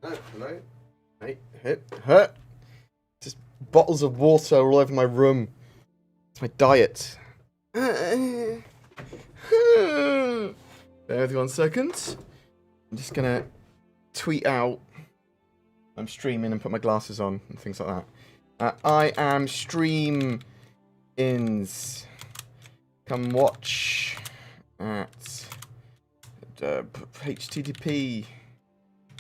Oh, hello. Hey. Just bottles of water all over my room. It's my diet. Bear with me 1 second. I'm just gonna tweet out. I'm streaming and put my glasses on and things like that. I am stream ins. Come watch at http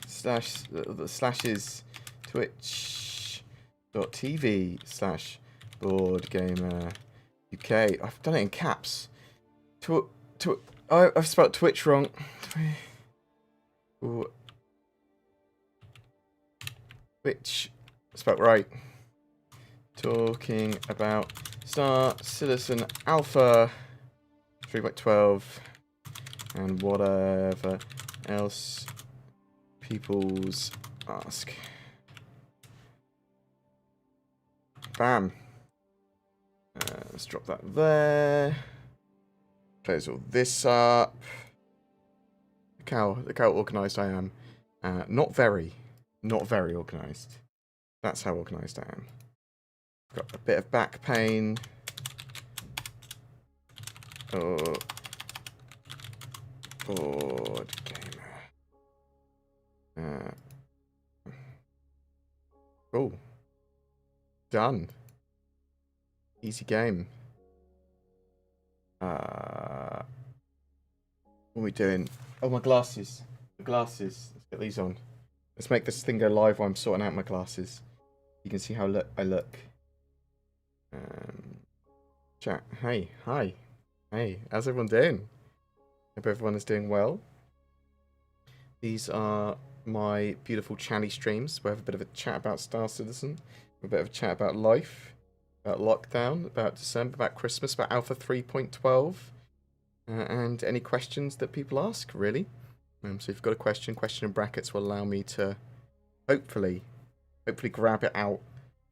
slashes twitch.tv/boardgamer UK. I've done it in caps. I've spelled Twitch wrong. Twitch spelled right. Talking about Star Citizen Alpha 3.12 and whatever else people's ask. Bam. Let's drop that there. Close all this up. Look how organised I am. Not very organised. That's how organised I am. Got a bit of back pain. Board gamer. Cool. Done. Easy game. What are we doing? Oh, my glasses. My glasses. Let's get these on. Let's make this thing go live while I'm sorting out my glasses. You can see how I look. Chat. Hey. Hi. Hey. How's everyone doing? Hope everyone is doing well. These are my beautiful chatty streams. We have a bit of a chat about Star Citizen. A bit of a chat about life. About lockdown. About December. About Christmas. About Alpha 3.12. And any questions that people ask, really. So if you've got a question in brackets will allow me to hopefully grab it out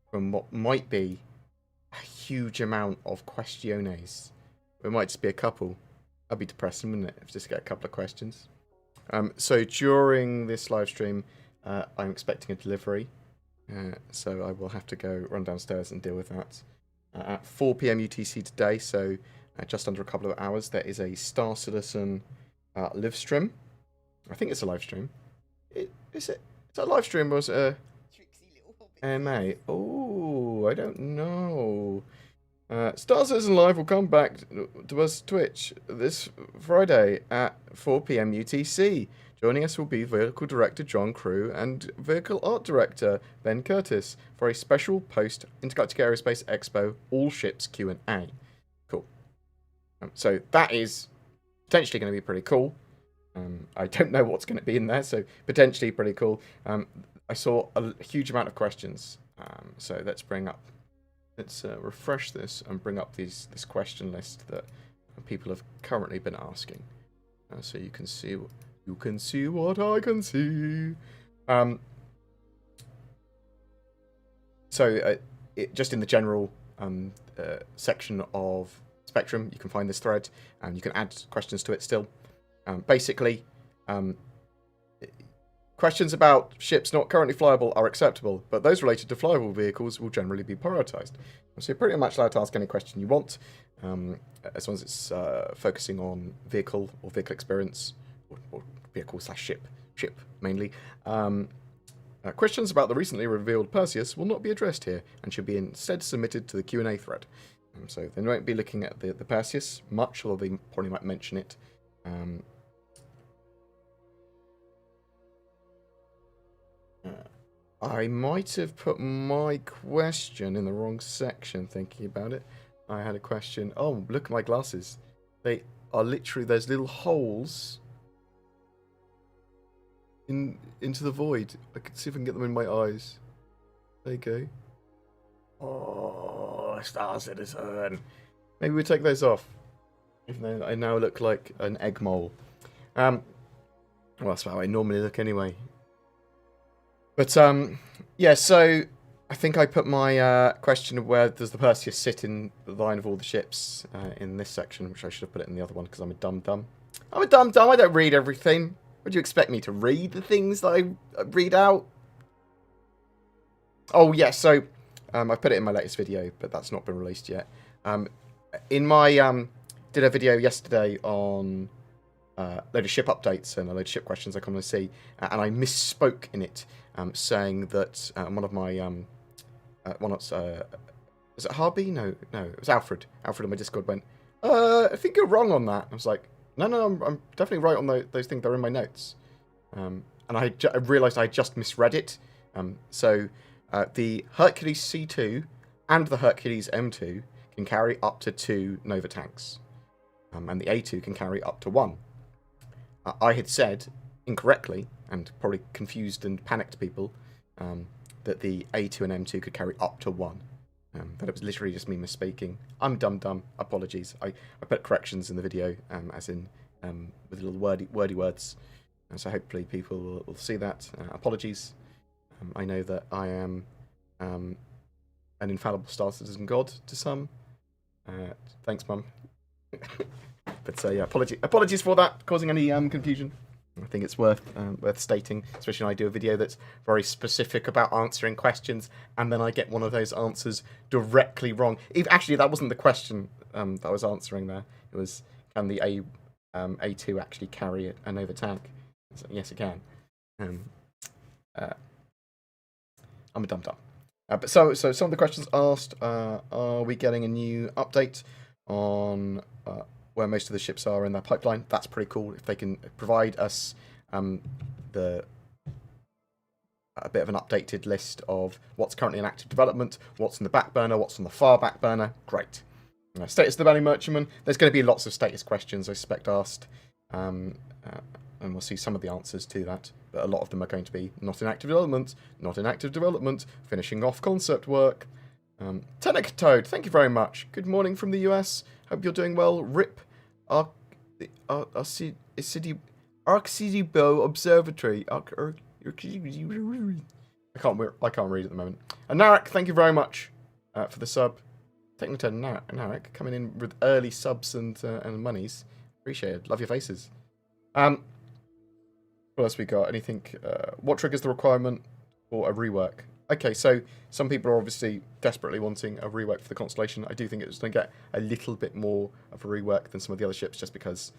from what might be a huge amount of questiones. It might just be a couple. That'd be depressing, wouldn't it, if just get a couple of questions. So during this live stream, I'm expecting a delivery. So I will have to go run downstairs and deal with that. At 4 p.m. UTC today, so just under a couple of hours, there is a Star Citizen live stream. I think it's a live stream. Is it? Is that a live stream or is it a AMA? Oh, I don't know. Star Citizen Live will come back to us Twitch this Friday at 4 p.m. UTC. Joining us will be Vehicle Director John Crew and Vehicle Art Director Ben Curtis for a special post-Intergalactic Aerospace Expo All Ships Q&A. Cool. So that is potentially going to be pretty cool. I don't know what's going to be in there, so potentially pretty cool. I saw a huge amount of questions, so let's refresh this and bring up this question list that people have currently been asking, so you can see what I can see. Just in the general section of Spectrum, you can find this thread, and you can add questions to it still. Basically, questions about ships not currently flyable are acceptable, but those related to flyable vehicles will generally be prioritized. So you're pretty much allowed to ask any question you want, as long as it's focusing on vehicle or vehicle experience, or vehicle/ship mainly. Questions about the recently revealed Perseus will not be addressed here, and should be instead submitted to the Q&A thread. So they won't be looking at the Perseus much, although they probably might mention it. I might have put my question in the wrong section, thinking about it. I had a question. Oh, look at my glasses. They are literally, there's little holes into the void. I can see if I can get them in my eyes. There you go. Oh, Star Citizen. Maybe we take those off. Even though I now look like an egg mole. Well, that's how I normally look anyway. But, yeah, so I think I put my question of where does the Perseus sit in the line of all the ships in this section, which I should have put it in the other one because I'm a dum-dum. I'm a dum-dum, I don't read everything. Would you expect me to read the things that I read out? Oh, yeah, so I put it in my latest video, but that's not been released yet. In my, did a video yesterday on a load of ship updates and a load of ship questions I commonly see, and I misspoke in it, saying that one of my, was it Harvey? No, it was Alfred. Alfred on my Discord went, I think you're wrong on that. I was like, no, I'm definitely right on those things that are in my notes. And I realised I just misread it. So the Hercules C2 and the Hercules M2 can carry up to 2 Nova tanks. And the A2 can carry up to 1. I had said incorrectly, and probably confused and panicked people, that the A2 and M2 could carry up to 1. But it was literally just me misspeaking. I'm dumb. Apologies. I put corrections in the video, as in with little wordy words. And so hopefully people will see that. Apologies. I know that I am an infallible Star Citizen god to some. Thanks, Mum. But yeah, apologies for that, causing any confusion. I think it's worth stating, especially when I do a video that's very specific about answering questions, and then I get one of those answers directly wrong. Actually, that wasn't the question that I was answering there. It was, can the A2 actually carry a Nova tank? So, yes, it can. I'm a dumb. But so some of the questions asked, are we getting a new update on where most of the ships are in their pipeline? That's pretty cool. If they can provide us a bit of an updated list of what's currently in active development, what's in the back burner, what's on the far back burner, great. Status of the Bounty Merchantman. There's going to be lots of status questions, I suspect, asked. And we'll see some of the answers to that. But a lot of them are going to be not in active development, finishing off concept work. Tenek Toad, thank you very much. Good morning from the US. Hope you're doing well. RIP Arecibo Observatory. I can't read at the moment. And Narek, thank you very much for the sub. Technoton Narek coming in with early subs and monies. Appreciate it. Love your faces. What else we got? Anything? What triggers the requirement for a rework? Okay, so some people are obviously desperately wanting a rework for the Constellation. I do think it's going to get a little bit more of a rework than some of the other ships, just because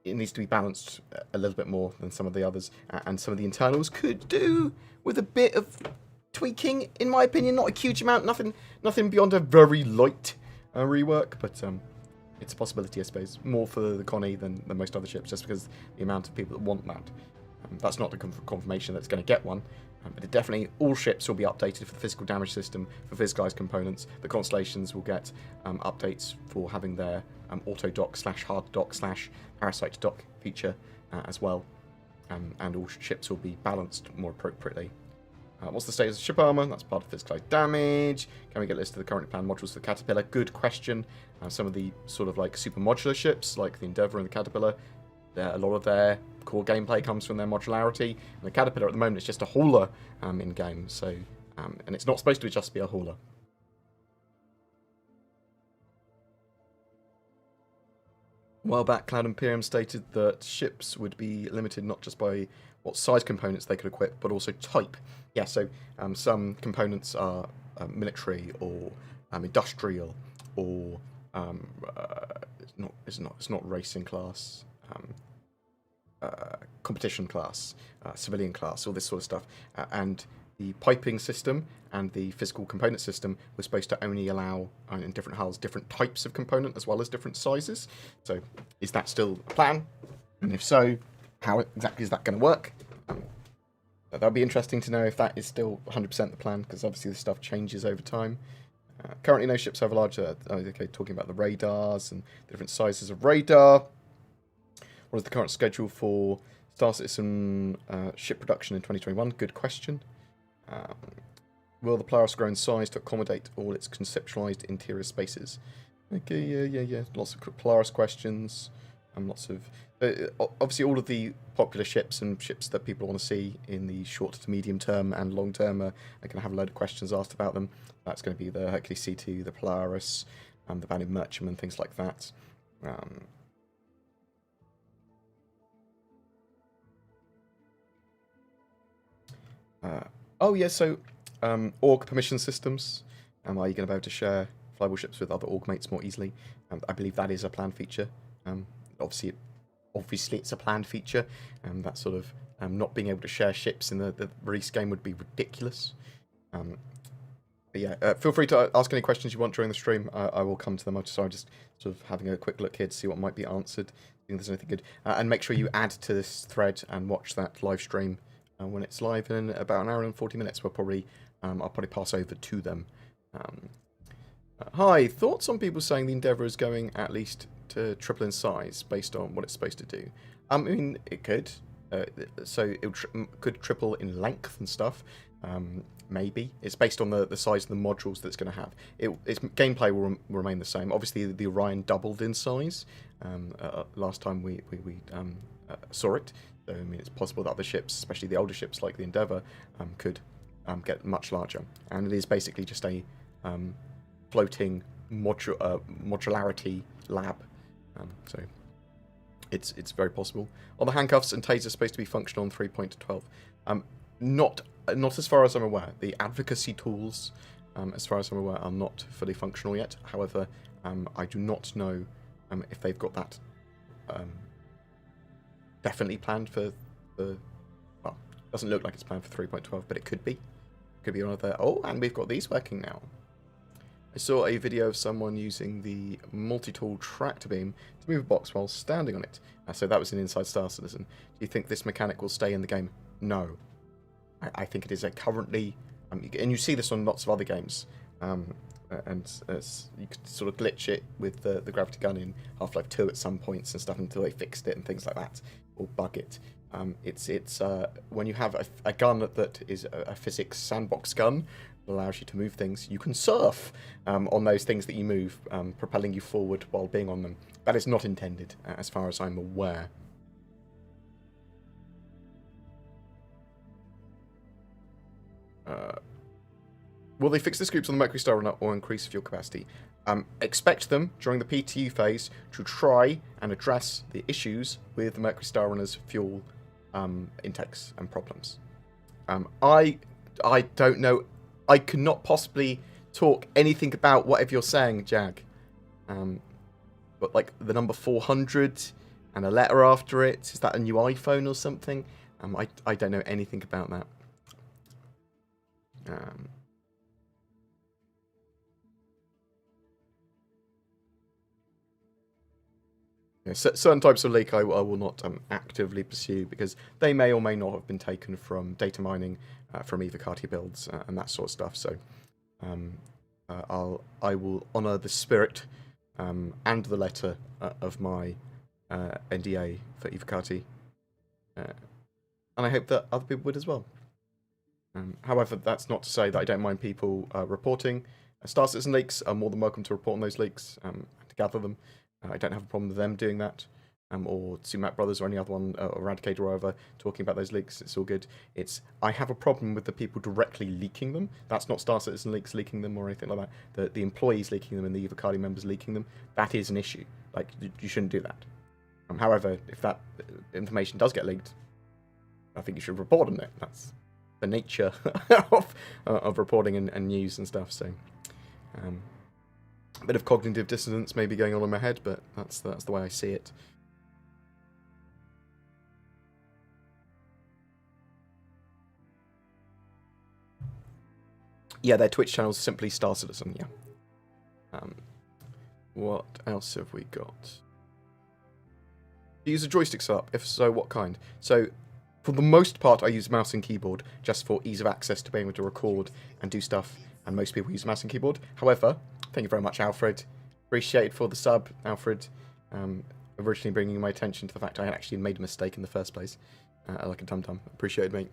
it needs to be balanced a little bit more than some of the others, and some of the internals could do with a bit of tweaking, in my opinion. Not a huge amount, nothing beyond a very light rework, but it's a possibility, I suppose, more for the Connie than most other ships, just because the amount of people that want that. That's not the confirmation that it's going to get one, but it definitely, all ships will be updated for the physical damage system, for physicalized components. The Constellations will get updates for having their auto dock / hard dock / parasite dock feature as well, and all ships will be balanced more appropriately. What's the status of ship armor? That's part of physicalized damage. Can we get a list of the currently planned modules for the Caterpillar? Good question. Some of the sort of like super modular ships, like the Endeavour and the Caterpillar, a lot of their core gameplay comes from their modularity. And the Caterpillar at the moment is just a hauler in game, so and it's not supposed to just be a hauler. A while back, Cloud Imperium stated that ships would be limited not just by what size components they could equip, but also type. Yeah, so some components are military or industrial, or it's not racing class, competition class, civilian class, all this sort of stuff, and the piping system and the physical component system was supposed to only allow, in different hulls, different types of component as well as different sizes. So is that still a plan? And if so, how exactly is that going to work? That'll be interesting to know if that is still 100% the plan, because obviously this stuff changes over time. Currently no ships have a larger, okay, talking about the radars and the different sizes of radar. What is the current schedule for Star Citizen ship production in 2021? Good question. Will the Polaris grow in size to accommodate all its conceptualized interior spaces? Okay, yeah. Lots of Polaris questions. Lots of... obviously, all of the popular ships and ships that people want to see in the short to medium term and long term are going to have a load of questions asked about them. That's going to be the Hercules C2, the Polaris, the Bounty Merchantman, things like that. Oh yeah, so org permission systems. Are you going to be able to share flyable ships with other org mates more easily? I believe that is a planned feature. Obviously, it's a planned feature. That sort of not being able to share ships in the release game would be ridiculous. But yeah, feel free to ask any questions you want during the stream. I will come to them. I'm just sort of having a quick look here to see what might be answered. I think there's anything good. And make sure you add to this thread and watch that live stream when it's live in about an hour and 40 minutes. I'll probably pass over to them. Hi, thoughts on people saying the Endeavour is going at least to triple in size based on what it's supposed to do? I mean, it could. So it could triple in length and stuff. Maybe. It's based on the size of the modules that it's going to have. Its gameplay will remain the same. Obviously, the Orion doubled in size last time we saw it. So, I mean, it's possible that other ships, especially the older ships like the Endeavour, could get much larger. And it is basically just a floating modularity lab. So it's very possible. Are the handcuffs and tasers supposed to be functional on 3.12? Not as far as I'm aware. The advocacy tools, as far as I'm aware, are not fully functional yet. However, I do not know if they've got that definitely planned for the... Well, it doesn't look like it's planned for 3.12, but it could be. Could be another... Oh, and we've got these working now. I saw a video of someone using the multi-tool tractor beam to move a box while standing on it. So that was in Inside Star Citizen. Do you think this mechanic will stay in the game? No. I think it is currently... and you see this on lots of other games. And you could sort of glitch it with the gravity gun in Half-Life 2 at some points and stuff until they fixed it and things like that. Or bug it. It's when you have a gun that is a physics sandbox gun, allows you to move things, you can surf on those things that you move, propelling you forward while being on them. That is not intended, as far as I'm aware. Will they fix the scoops on the Mercury Star Runner or increase fuel capacity? Expect them, during the PTU phase, to try and address the issues with the Mercury Star Runner's fuel intakes and problems. I don't know. I could not possibly talk anything about whatever you're saying, Jag. But like the number 400 and a letter after it, is that a new iPhone or something? I don't know anything about that. Yeah, certain types of leak I will not actively pursue because they may or may not have been taken from data mining, from Evocati builds and that sort of stuff. So I will honour the spirit and the letter of my NDA for Evocati, and I hope that other people would as well. However, that's not to say that I don't mind people reporting. Star Citizen leaks are more than welcome to report on those leaks, to gather them. I don't have a problem with them doing that, or Sumac Brothers or any other one, or Eradicator or whatever, talking about those leaks. It's all good. I have a problem with the people directly leaking them. That's not Star Citizen leaks leaking them or anything like that. The employees leaking them and the Evocati members leaking them, that is an issue. Like, you shouldn't do that. However, if that information does get leaked, I think you should report on it. That's the nature of reporting and news and stuff. So, a bit of cognitive dissonance maybe going on in my head, but that's the way I see it. Yeah, their Twitch channel is simply Star Citizen. Yeah. What else have we got? Do you use a joystick setup? If so, what kind? So, for the most part, I use mouse and keyboard just for ease of access to being able to record and do stuff. And most people use mouse and keyboard. However, thank you very much, Alfred. Appreciate for the sub, Alfred. Originally bringing my attention to the fact I had actually made a mistake in the first place. Like a tum-tum. Appreciate it, mate.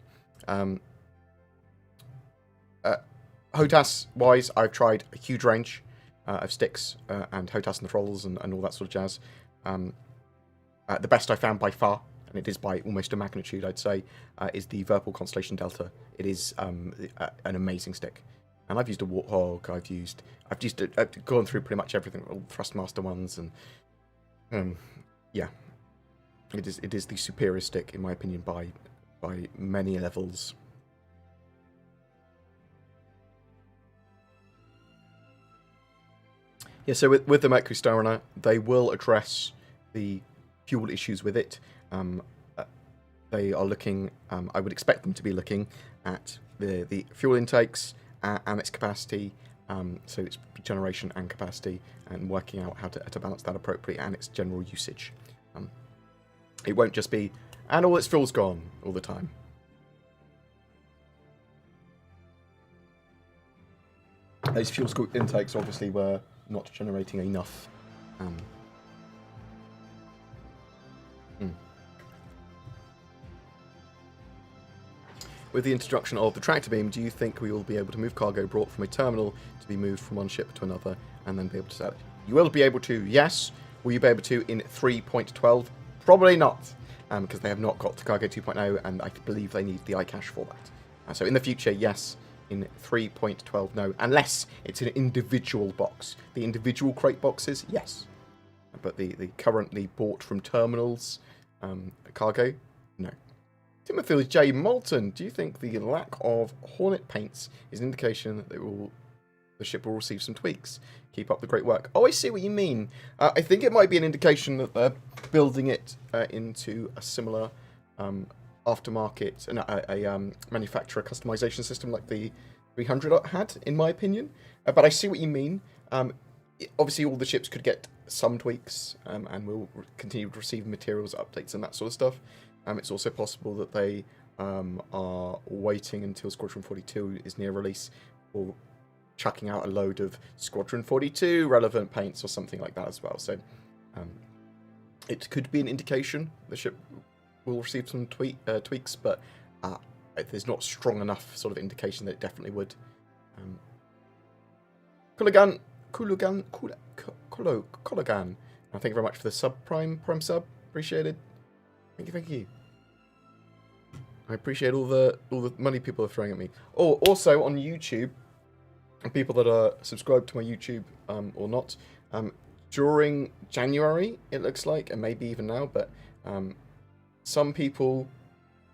HOTAS-wise, I've tried a huge range of sticks and HOTAS and throttles and all that sort of jazz. The best I found by far, and it is by almost a magnitude, I'd say, is the Virpil Constellation Delta. It is an amazing stick. And I've used a Warthog, I've gone through pretty much everything, all Thrustmaster ones, and yeah. It is the superior stick, in my opinion, by many levels. Yeah, so with the Mercury Starrunner, they will address the fuel issues with it. They are looking, I would expect them to be looking at the fuel intakes and its capacity, so its generation and capacity, and working out how to balance that appropriately, and its general usage. It won't just be, and all its fuel's gone all the time. Those fuel intakes obviously were not generating enough. With the introduction of the tractor beam, do you think we will be able to move cargo brought from a terminal to be moved from one ship to another and then be able to sell it? You will be able to, yes. Will you be able to in 3.12? Probably not, because they have not got to Cargo 2.0, and I believe they need the iCache for that. So in the future, yes. In 3.12, no. Unless it's an individual box. The individual crate boxes, yes. But the currently bought from terminals cargo, no. Timothy J. Moulton, do you think the lack of Hornet paints is an indication that the ship will receive some tweaks? Keep up the great work. Oh, I see what you mean. I think it might be an indication that they're building it into a similar aftermarket, a manufacturer customization system like the 300 had, in my opinion. But I see what you mean. Obviously, all the ships could get some tweaks, and will continue to receive materials updates and that sort of stuff. It's also possible that they are waiting until Squadron 42 is near release, or chucking out a load of Squadron 42 relevant paints or something like that as well. So it could be an indication the ship will receive some tweaks, but there's not strong enough sort of indication that it definitely would. Kulagan, thank you very much for the prime sub. Appreciated. Thank you. I appreciate all the money people are throwing at me. Oh, also on YouTube, people that are subscribed to my YouTube or not, during January it looks like, and maybe even now, but some people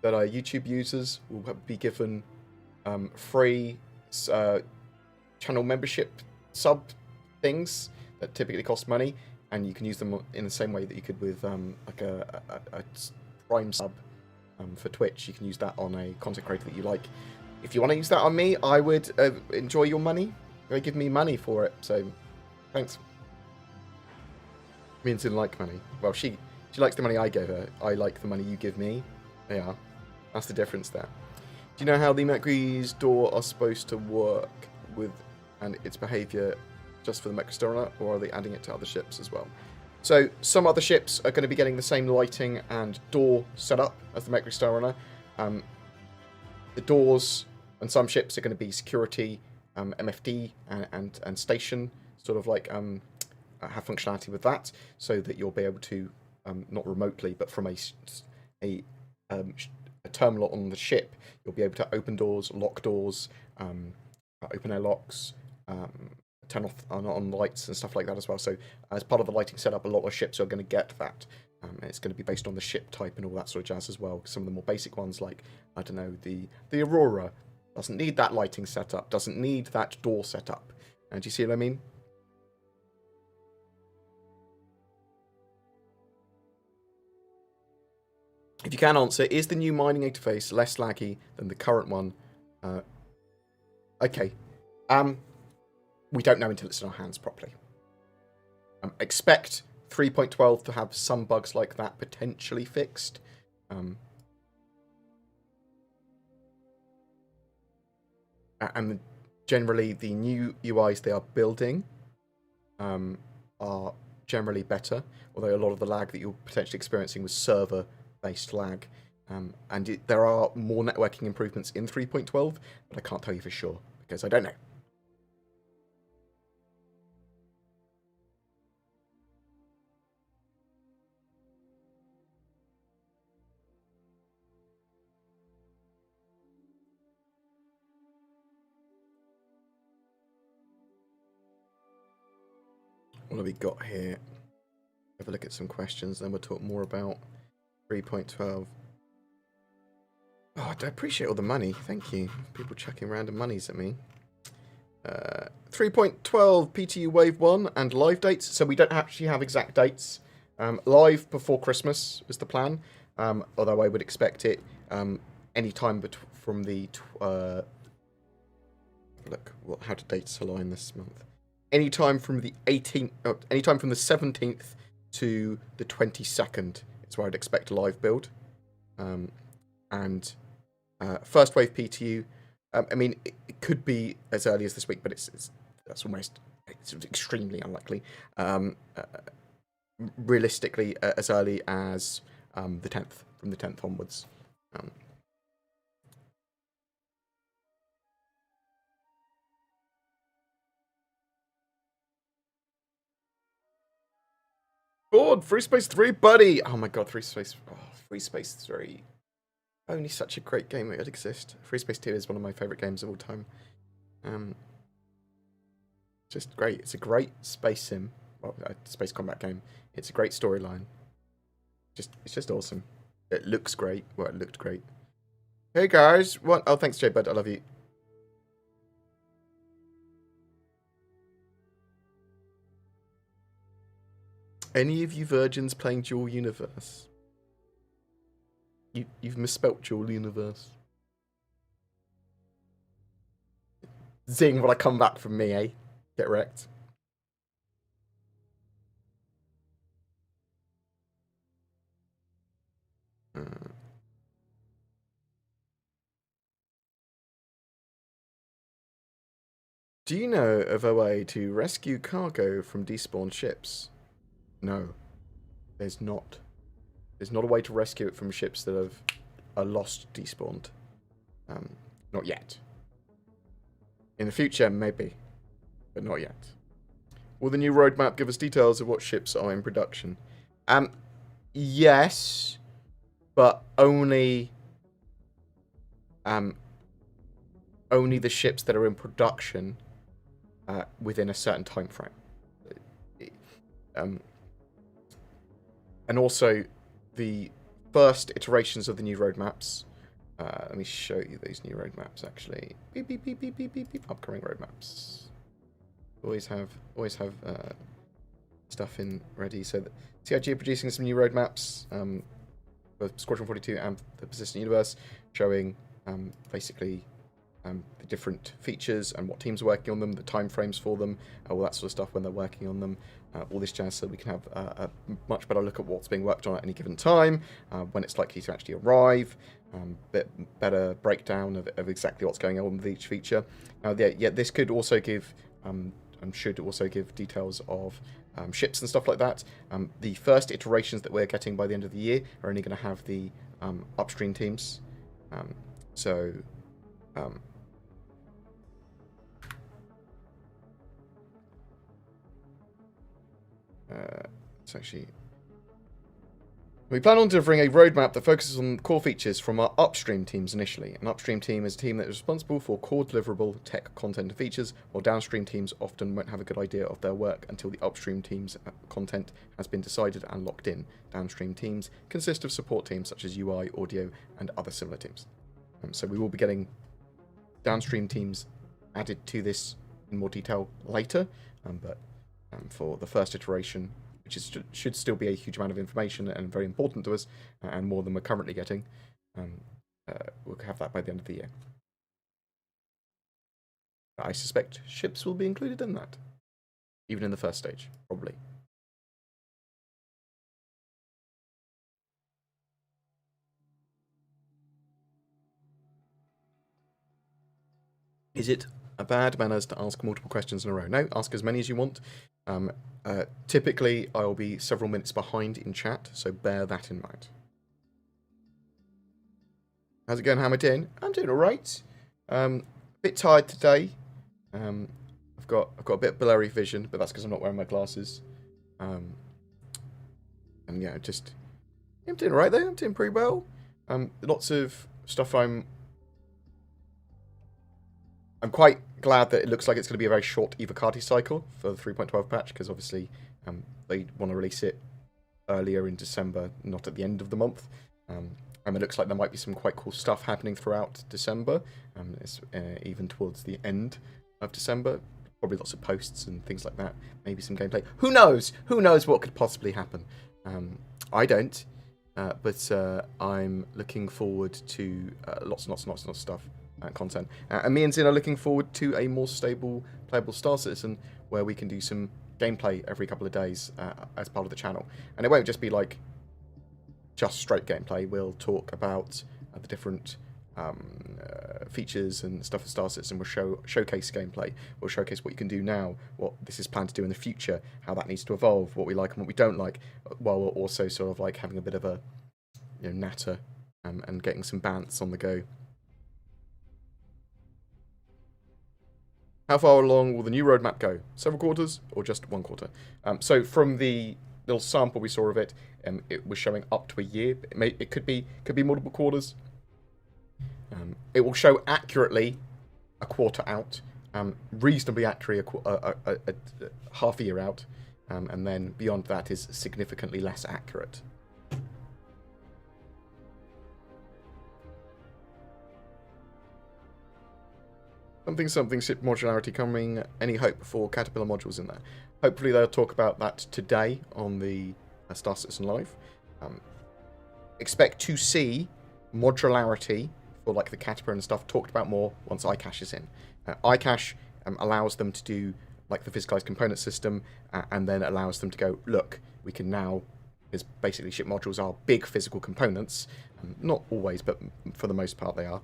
that are YouTube users will be given free channel membership sub things that typically cost money, and you can use them in the same way that you could with like a Prime sub for Twitch. You can use that on a content creator that you like. If you want to use that on me, I would enjoy your money. They give me money for it, so thanks. Me and Sin like money. Well, she likes the money I gave her. I like the money you give me. Yeah, that's the difference there. Do you know how the Mercury's door are supposed to work with and its behaviour just for the Mercury Starrunner, or are they adding it to other ships as well? So some other ships are going to be getting the same lighting and door setup as the Mercury Starrunner. The doors on some ships are going to be security, MFD, and station, sort of like have functionality with that, so that you'll be able to not remotely, but from a terminal on the ship, you'll be able to open doors, lock doors, open air locks, turn off on lights and stuff like that as well. So as part of the lighting setup, a lot of ships are going to get that. And it's going to be based on the ship type and all that sort of jazz as well. Some of the more basic ones, like, I don't know, the Aurora, doesn't need that lighting setup, doesn't need that door setup. And do you see what I mean? If you can answer, is the new mining interface less laggy than the current one? Okay. We don't know until it's in our hands properly. Expect 3.12 to have some bugs like that potentially fixed. And generally, the new UIs they are building are generally better, although a lot of the lag that you're potentially experiencing was server-based lag. And there are more networking improvements in 3.12, but I can't tell you for sure, because I don't know. What have we got here? Have a look at some questions, then we'll talk more about 3.12. Oh, I appreciate all the money. Thank you. People chucking random monies at me. 3.12 PTU Wave 1 and live dates. So we don't actually have exact dates. Live before Christmas is the plan. Although I would expect it any time from the... how do dates align this month? Anytime from the 18th... anytime from the 17th to the 22nd is where I'd expect a live build. And first wave PTU... I mean, it could be as early as this week, but it's extremely unlikely. Realistically, as early as the 10th, from the 10th onwards. Board, Free Space 3, buddy! Oh my god, Free Space 3. Only such a great game that would exist. Free Space 2 is one of my favourite games of all time. Just great. It's a great space sim. Well, a space combat game. It's a great storyline. It's just awesome. It looks great. Well, it looked great. Hey guys, what? Oh, thanks, J-Bud. I love you. Any of you virgins playing Dual Universe? You've misspelt Dual Universe. Zing, will I come back from me, eh? Get wrecked. Do you know of a way to rescue cargo from despawned ships? No, there's not. There's not a way to rescue it from ships that are lost despawned. Not yet. In the future, maybe, but not yet. Will the new roadmap give us details of what ships are in production? Yes, but only the ships that are in production within a certain time frame. And also the first iterations of the new roadmaps. Let me show you these new roadmaps. Actually, beep beep beep beep beep beep beep. Upcoming roadmaps. Always have stuff in ready. So that CIG are producing some new roadmaps. For Squadron 42 and the Persistent Universe, showing basically the different features and what teams are working on them, the time frames for them, all that sort of stuff when they're working on them, all this jazz, so we can have a much better look at what's being worked on at any given time, when it's likely to actually arrive, bit better breakdown of exactly what's going on with each feature. This could also give, should also give details of ships and stuff like that. The first iterations that we're getting by the end of the year are only going to have the upstream teams. It's actually... We plan on delivering a roadmap that focuses on core features from our upstream teams initially. An upstream team is a team that is responsible for core deliverable tech content and features, while downstream teams often won't have a good idea of their work until the upstream team's content has been decided and locked in. Downstream teams consist of support teams such as UI, audio, and other similar teams. So we will be getting downstream teams added to this in more detail later, but for the first iteration, which should still be a huge amount of information and very important to us, and more than we're currently getting. We'll have that by the end of the year. I suspect ships will be included in that, even in the first stage, probably. Is it a bad manners to ask multiple questions in a row? No, ask as many as you want. Typically, I'll be several minutes behind in chat, so bear that in mind. How's it going, Hammered In? I'm doing all right. A bit tired today. I've got a bit blurry vision, but that's because I'm not wearing my glasses. And yeah, I'm doing all right there. I'm doing pretty well. Lots of stuff I'm quite glad that it looks like it's going to be a very short Evocati cycle for the 3.12 patch, because obviously they want to release it earlier in December, not at the end of the month. And it looks like there might be some quite cool stuff happening throughout December, even towards the end of December, probably lots of posts and things like that. Maybe some gameplay. Who knows? Who knows what could possibly happen? I don't. But I'm looking forward to lots and lots of stuff, content. And me and Zin are looking forward to a more stable, playable Star Citizen where we can do some gameplay every couple of days as part of the channel. And it won't just be like just straight gameplay. We'll talk about the different features and stuff of Star Citizen. We'll showcase gameplay. We'll showcase what you can do now, what this is planned to do in the future, how that needs to evolve, what we like and what we don't like, while we're also sort of like having a bit of a natter and getting some bants on the go. How far along will the new roadmap go? Several quarters or just 1 quarter? So from the little sample we saw of it, it was showing up to a year. It could be multiple quarters. It will show accurately a quarter out, reasonably accurate a half a year out, and then beyond that is significantly less accurate. Something ship modularity coming. Any hope for Caterpillar modules in there? Hopefully they'll talk about that today on the Star Citizen Live. Expect to see modularity for like the Caterpillar and stuff talked about more once iCache is in. iCache allows them to do like the physicalized component system, and then allows them to go, look, we can now, because basically ship modules are big physical components. Not always, but for the most part they are.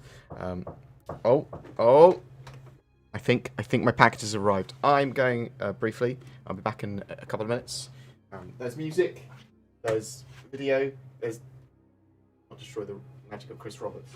Oh. I think my package has arrived. I'm going briefly. I'll be back in a couple of minutes. There's music. There's video. I'll destroy the magic of Chris Roberts.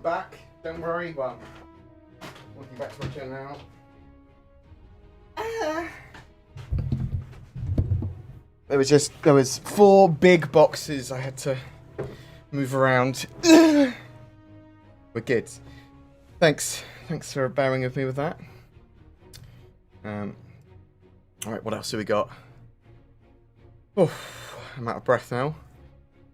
Back, don't worry. Well, looking back to my channel now. There was 4 big boxes I had to move around. We're good. Thanks for bearing with me with that. All right, what else have we got? Oh, I'm out of breath now.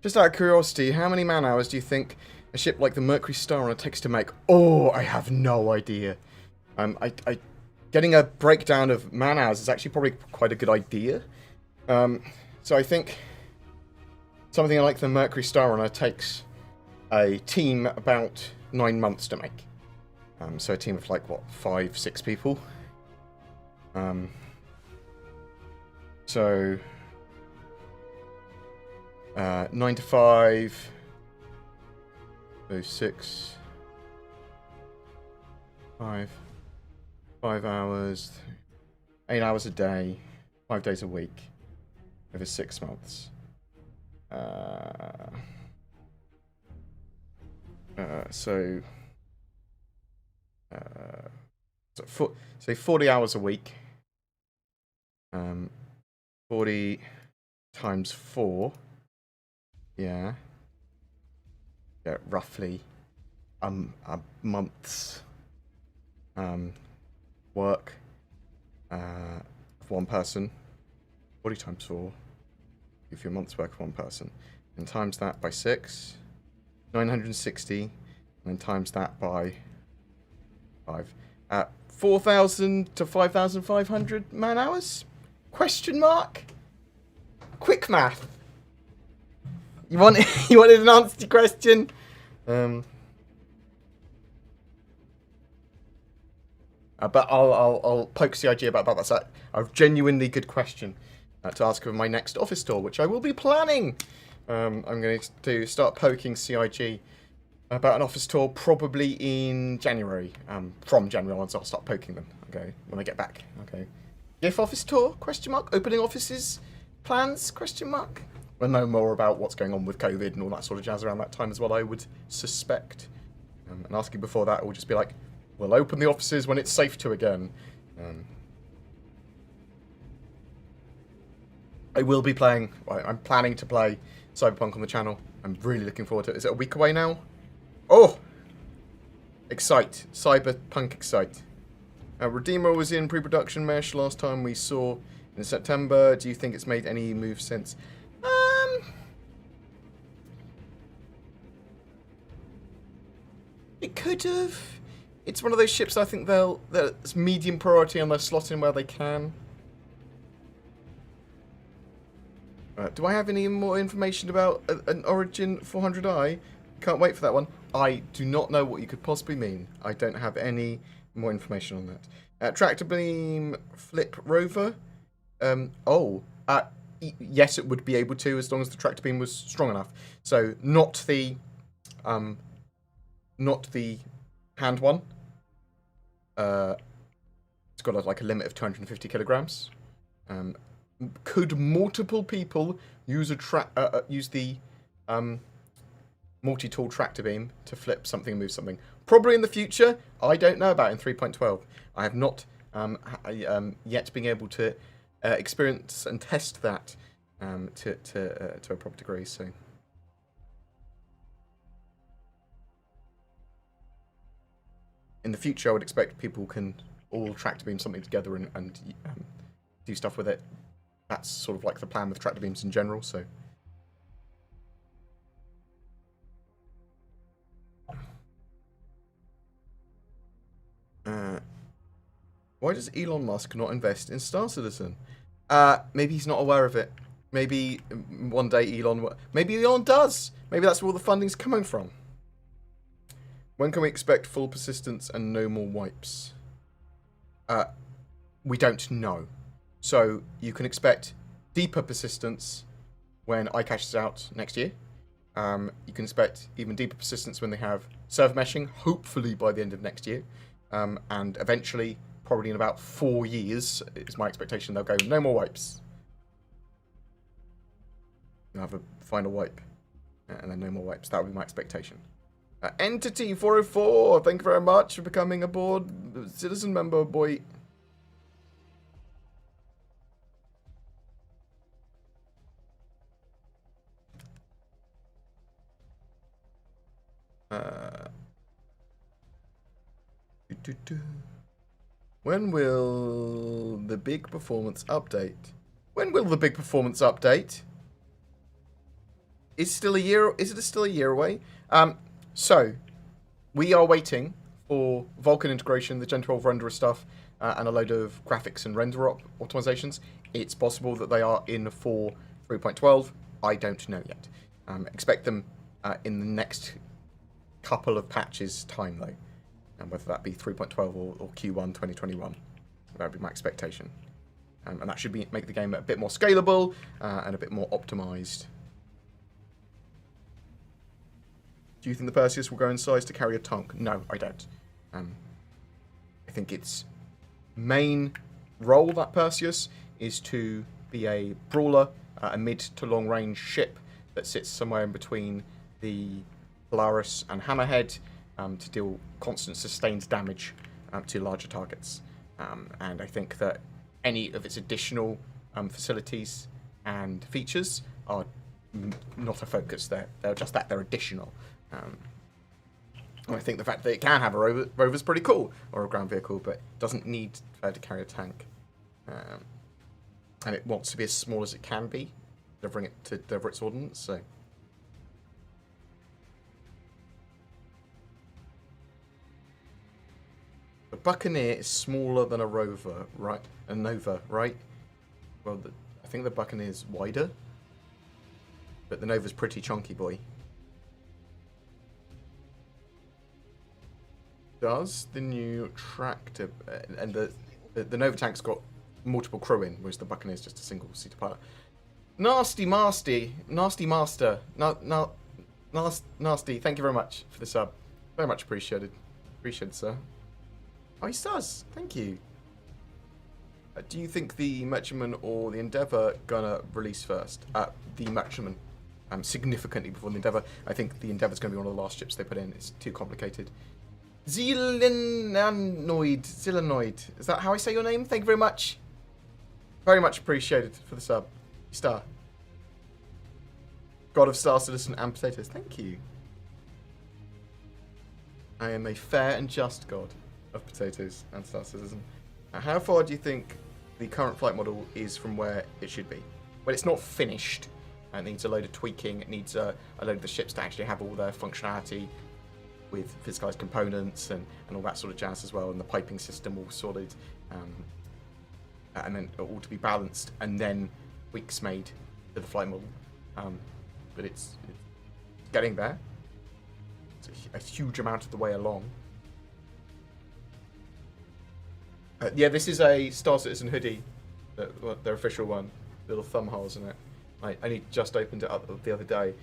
Just out of curiosity, how many man hours do you think a ship like the Mercury Star takes to make? Oh, I have no idea. Getting a breakdown of man hours is actually probably quite a good idea. So I think something like the Mercury Star takes a team about 9 months to make. So a team of like, what, 5-6 people? So 9 to 5, so 6, 5 hours, 8 hours a day, 5 days a week, over 6 months. So 40 hours a week. 40 times 4. Yeah, roughly a month's work of one person. 40 times 4, give you a month's work of one person, and times that by 6, 960, and then times that by 5. 4,000 to 5,500 man hours? Question mark? Quick math. You wanted an answer to your question? But I'll poke CIG about that. That's a genuinely good question to ask of my next office tour, which I will be planning. I'm going to start poking CIG about an office tour probably in January. From January onwards, I'll start poking them. Okay, when I get back. Okay, GIF office tour? Question mark. Opening offices plans? Question mark. We'll know more about what's going on with COVID and all that sort of jazz around that time as well, I would suspect. And asking before that, it will just be like, we'll open the offices when it's safe to again. I will be playing, I'm planning to play Cyberpunk on the channel. I'm really looking forward to it. Is it a week away now? Oh! Excite. Cyberpunk Excite. Redeemer was in pre-production mesh last time we saw in September. Do you think it's made any moves since? It could have. It's one of those ships I think that's medium priority and they'll slot in where they can. Do I have any more information about an Origin 400i? Can't wait for that one. I do not know what you could possibly mean. I don't have any more information on that. Tractor beam flip rover. Yes, it would be able to as long as the tractor beam was strong enough. So not the hand one. It's got like a limit of 250 kilograms. Could multiple people use the multi-tool tractor beam to flip something and move something? Probably in the future. I don't know about in 3.12. I have not yet been able to experience and test that to a proper degree. So. In the future, I would expect people can all tractor beam something together and do stuff with it. That's sort of like the plan with tractor beams in general, so. Why does Elon Musk not invest in Star Citizen? Maybe he's not aware of it. Maybe one day maybe Elon does. Maybe that's where all the funding's coming from. When can we expect full persistence and no more wipes? We don't know. So you can expect deeper persistence when iCache is out next year. You can expect even deeper persistence when they have server meshing, hopefully by the end of next year. And eventually, probably in about 4 years, is my expectation, they'll go, no more wipes. You'll have a final wipe, and then no more wipes. That would be my expectation. Entity 404, thank you very much for becoming a board citizen member, boy. When will the big performance update? When will the big performance update? Is it still a year away? So, we are waiting for Vulkan integration, the Gen 12 renderer stuff, and a load of graphics and render optimizations. It's possible that they are in for 3.12. I don't know yet. Expect them in the next couple of patches time though, and whether that be 3.12 or Q1 2021. That would be my expectation. And that should make the game a bit more scalable and a bit more optimized. Do you think the Perseus will go in size to carry a tank? No, I don't. I think its main role, that Perseus, is to be a brawler, a mid to long range ship that sits somewhere in between the Polaris and Hammerhead to deal constant sustained damage to larger targets. And I think that any of its additional facilities and features are not a focus. They're just that. They're additional. I think the fact that it can have a rover is pretty cool, or a ground vehicle, but it doesn't need to carry a tank. And it wants to be as small as it can be, delivering it to deliver its ordnance. So. The Buccaneer is smaller than a rover, right? A Nova, right? Well, I think the Buccaneer is wider, but the Nova's pretty chunky, boy. Does the new tractor and the Nova tank's got multiple crew in, whereas the Buccaneer's just a single-seater pilot. Nasty Master. Nasty. Thank you very much for the sub. Very much appreciated. Appreciate it, sir. Oh, he does. Thank you. Do you think the Merchantman or the Endeavour gonna release first? The Merchantman, significantly before the Endeavour. I think the Endeavour's gonna be one of the last ships they put in. It's too complicated. Zilanoid. Is that how I say your name? Thank you very much. Very much appreciated for the sub. Star. God of Star Citizen and potatoes. Thank you. I am a fair and just god of potatoes and Star Citizen. How far do you think the current flight model is from where it should be? Well, it's not finished. It needs a load of tweaking. It needs a load of the ships to actually have all their functionality with physicalized components and all that sort of jazz as well, and the piping system all sorted, and then all to be balanced, and then tweaks made to the flight model. But it's getting there. It's a huge amount of the way along. Yeah, this is a Star Citizen hoodie, their official one. Little thumb holes in it. I only just opened it up the other day.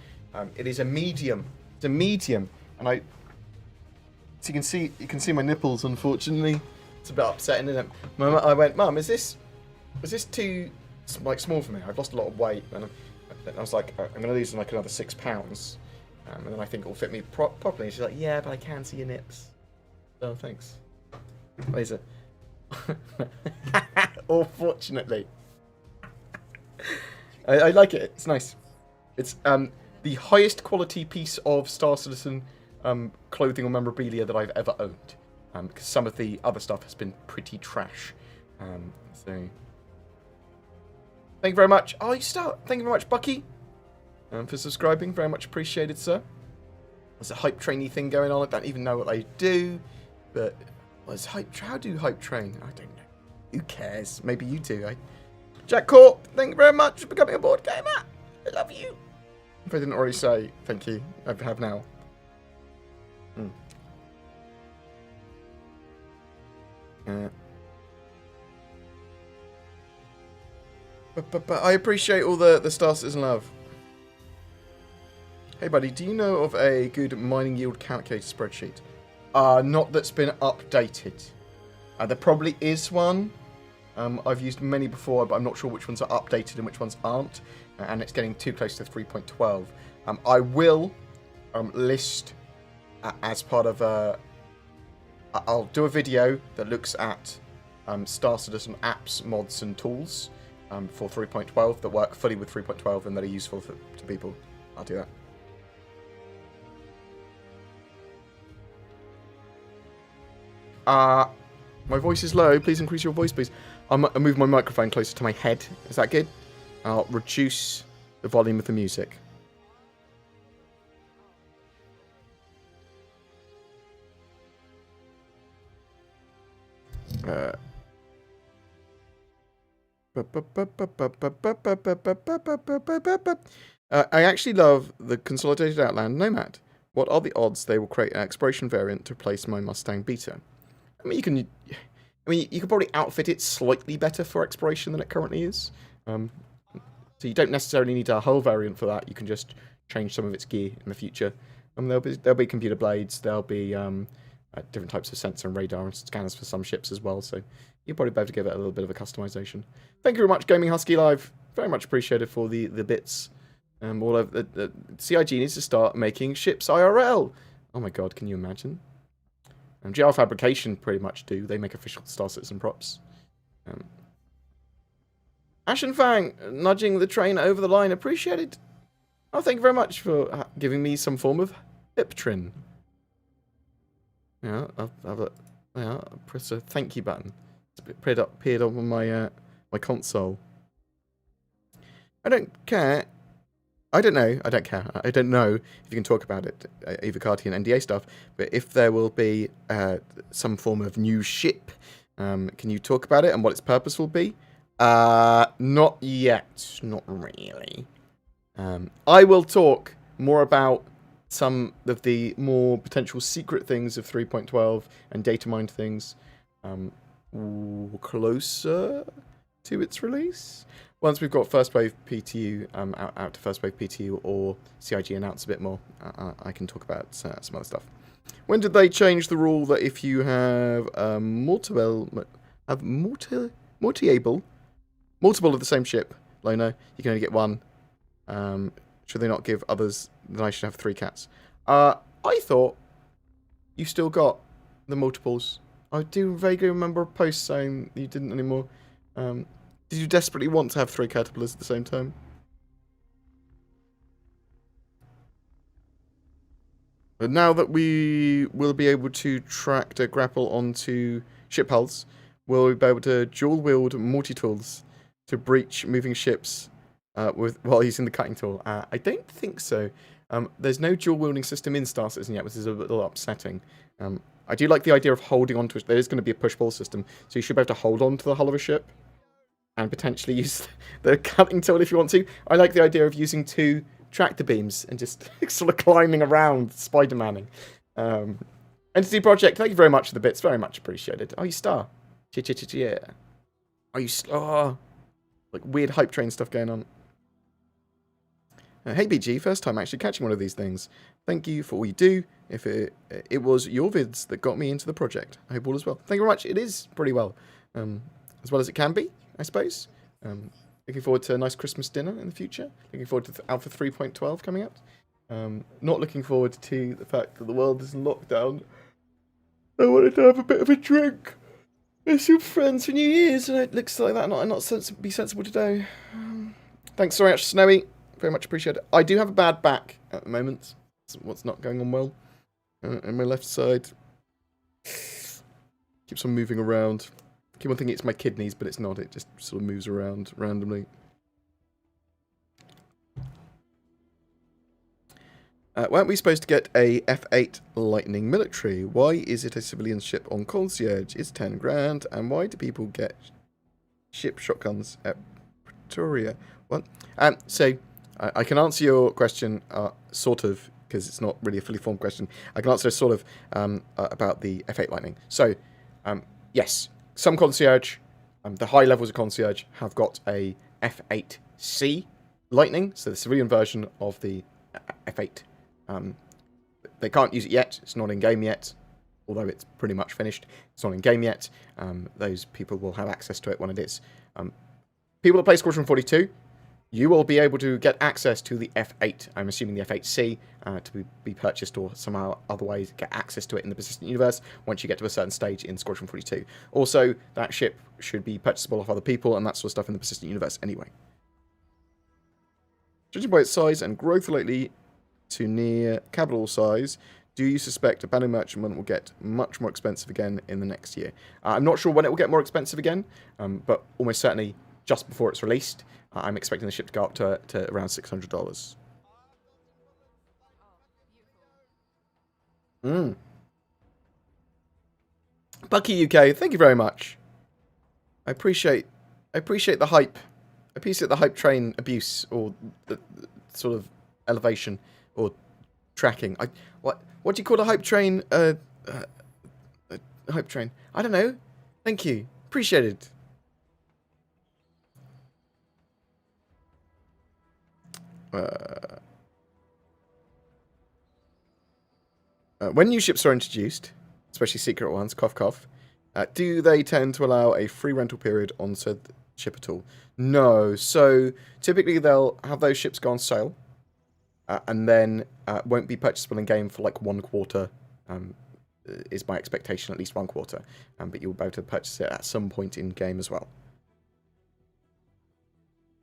It is a medium. It's a medium, and so you can see my nipples. Unfortunately, it's a bit upsetting, isn't it? I went, Mum, is this too small for me? I've lost a lot of weight, and I was like, I'm going to lose like another 6 pounds, and then I think it'll fit me properly. And she's like, yeah, but I can see your nips. Oh, thanks. Laser. Or fortunately, I like it. It's nice. It's the highest quality piece of Star Citizen clothing or memorabilia that I've ever owned, because some of the other stuff has been pretty trash. So thank you very much. Oh, you start. Thank you very much, Bucky, for subscribing. Very much appreciated, sir. There's a hype trainy thing going on. I don't even know what they do, but how do hype train? I don't know. Who cares? Maybe you do. Jack Corp, thank you very much for becoming a board gamer. I love you. If I didn't already say thank you, I have now. But I appreciate all the Star Citizen love. Hey buddy, do you know of a good mining yield calculator spreadsheet? Not that's been updated. There probably is one. I've used many before, but I'm not sure which ones are updated and which ones aren't. And it's getting too close to 3.12. I will list as part of I'll do a video that looks at Star Citizen apps, mods, and tools for 3.12 that work fully with 3.12 and that are useful to people. I'll do that. My voice is low. Please increase your voice, please. I'll move my microphone closer to my head. Is that good? I'll reduce the volume of the music. I actually love the Consolidated Outland Nomad. What are the odds they will create an exploration variant to replace my Mustang Beta? I mean, you could probably outfit it slightly better for exploration than it currently is. So you don't necessarily need a whole variant for that. You can just change some of its gear in the future. There'll be computer blades. There'll be different types of sensor and radar and scanners for some ships as well. So you'll probably be able to give it a little bit of a customization. Thank you very much, Gaming Husky Live. Very much appreciated for the bits. All of the CIG needs to start making ships IRL. Oh my god, can you imagine? GR Fabrication pretty much do. They make official Star Citizen props. Ashen Fang, nudging the train over the line. Appreciated. Oh, thank you very much for giving me some form of Hiptrin. Yeah, I'll press a thank you button. It's appeared on my my console. I don't care. I don't know. I don't care. I don't know if you can talk about it, either Carty and NDA stuff. But if there will be some form of new ship, can you talk about it and what its purpose will be? Not yet. Not really. I will talk more about some of the more potential secret things of 3.12 and data mined things closer to its release. Once we've got First Wave PTU out to First Wave PTU or CIG announce a bit more, I can talk about some other stuff. When did they change the rule that if you have multiple of the same ship, Lono, you can only get one? Should they not give others? Then I should have 3 cats. I thought you still got the multiples. I do vaguely remember a post saying you didn't anymore. Did you desperately want to have 3 caterpillars at the same time? But now that we will be able to tractor grapple onto ship hulls, we'll be able to dual-wield multi-tools to breach moving ships while using the cutting tool. I don't think so. There's no dual-wielding system in Star Citizen yet, which is a little upsetting. I do like the idea of holding onto it. There is going to be a push-pull system, so you should be able to hold on to the hull of a ship and potentially use the cutting tool if you want to. I like the idea of using 2 tractor beams and just sort of climbing around, Spider-Manning. Entity Project, thank you very much for the bits. Very much appreciated. Oh, you star. Yeah. Oh, you star. Like weird hype train stuff going on. Hey BG, first time actually catching one of these things. Thank you for all you do. If it was your vids that got me into the project. I hope all is well. Thank you very much. It is pretty well. As well as it can be, I suppose. Looking forward to a nice Christmas dinner in the future. Looking forward to Alpha 3.12 coming out. Not looking forward to the fact that the world is in lockdown. I wanted to have a bit of a drink with some friends for New Year's, and it looks like that not be sensible today. Thanks so much, Snowy. Very much appreciated. I do have a bad back at the moment. What's not going on well. And my left side keeps on moving around. I keep on thinking it's my kidneys, but it's not. It just sort of moves around randomly. Weren't we supposed to get a F8 Lightning military? Why is it a civilian ship on Concierge? It's 10 grand. And why do people get ship shotguns at Pretoria? What? So, I can answer your question, sort of, because it's not really a fully formed question. I can answer sort of about the F8 Lightning. So, yes, some Concierge, the high levels of Concierge have got a F8C Lightning, so the civilian version of the F8. They can't use it yet. It's not in game yet, although it's pretty much finished. It's not in game yet. Those people will have access to it when it is. People that play Squadron 42, you will be able to get access to the F8. I'm assuming the F8C to be purchased or somehow otherwise get access to it in the Persistent Universe once you get to a certain stage in Squadron 42. Also, that ship should be purchasable off other people and that sort of stuff in the Persistent Universe anyway. Judging by its size and growth lately to near capital size, do you suspect a Banu Merchantman will get much more expensive again in the next year? I'm not sure when it will get more expensive again, but almost certainly just before it's released. I'm expecting the ship to go up to around $600. Bucky UK, thank you very much. I appreciate the hype. I appreciate the hype train abuse or the sort of elevation or tracking. What do you call a hype train? A hype train. I don't know. Thank you. Appreciate it. When new ships are introduced, especially secret ones, cough cough, do they tend to allow a free rental period on said ship at all? No. So typically they'll have those ships go on sale, and then won't be purchasable in game for like 1 quarter. Is my expectation, at least 1 quarter. But you'll be able to purchase it at some point in game as well.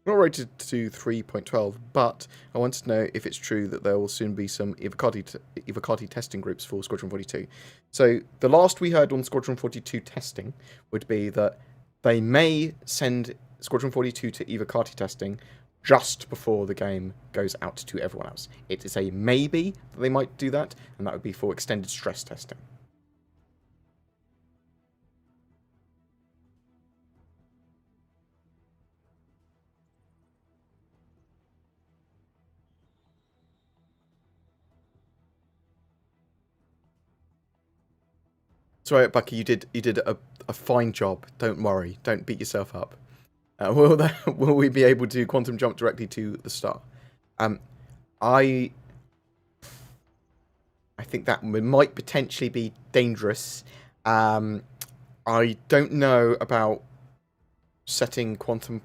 Not rated to 3.12, but I wanted to know if it's true that there will soon be some Evocati testing groups for Squadron 42. So the last we heard on Squadron 42 testing would be that they may send Squadron 42 to Evocati testing just before the game goes out to everyone else. It is a maybe that they might do that, and that would be for extended stress testing. Sorry, Bucky, you did a fine job. Don't worry. Don't beat yourself up. Will we be able to quantum jump directly to the star? I think that might potentially be dangerous. I don't know about setting quantum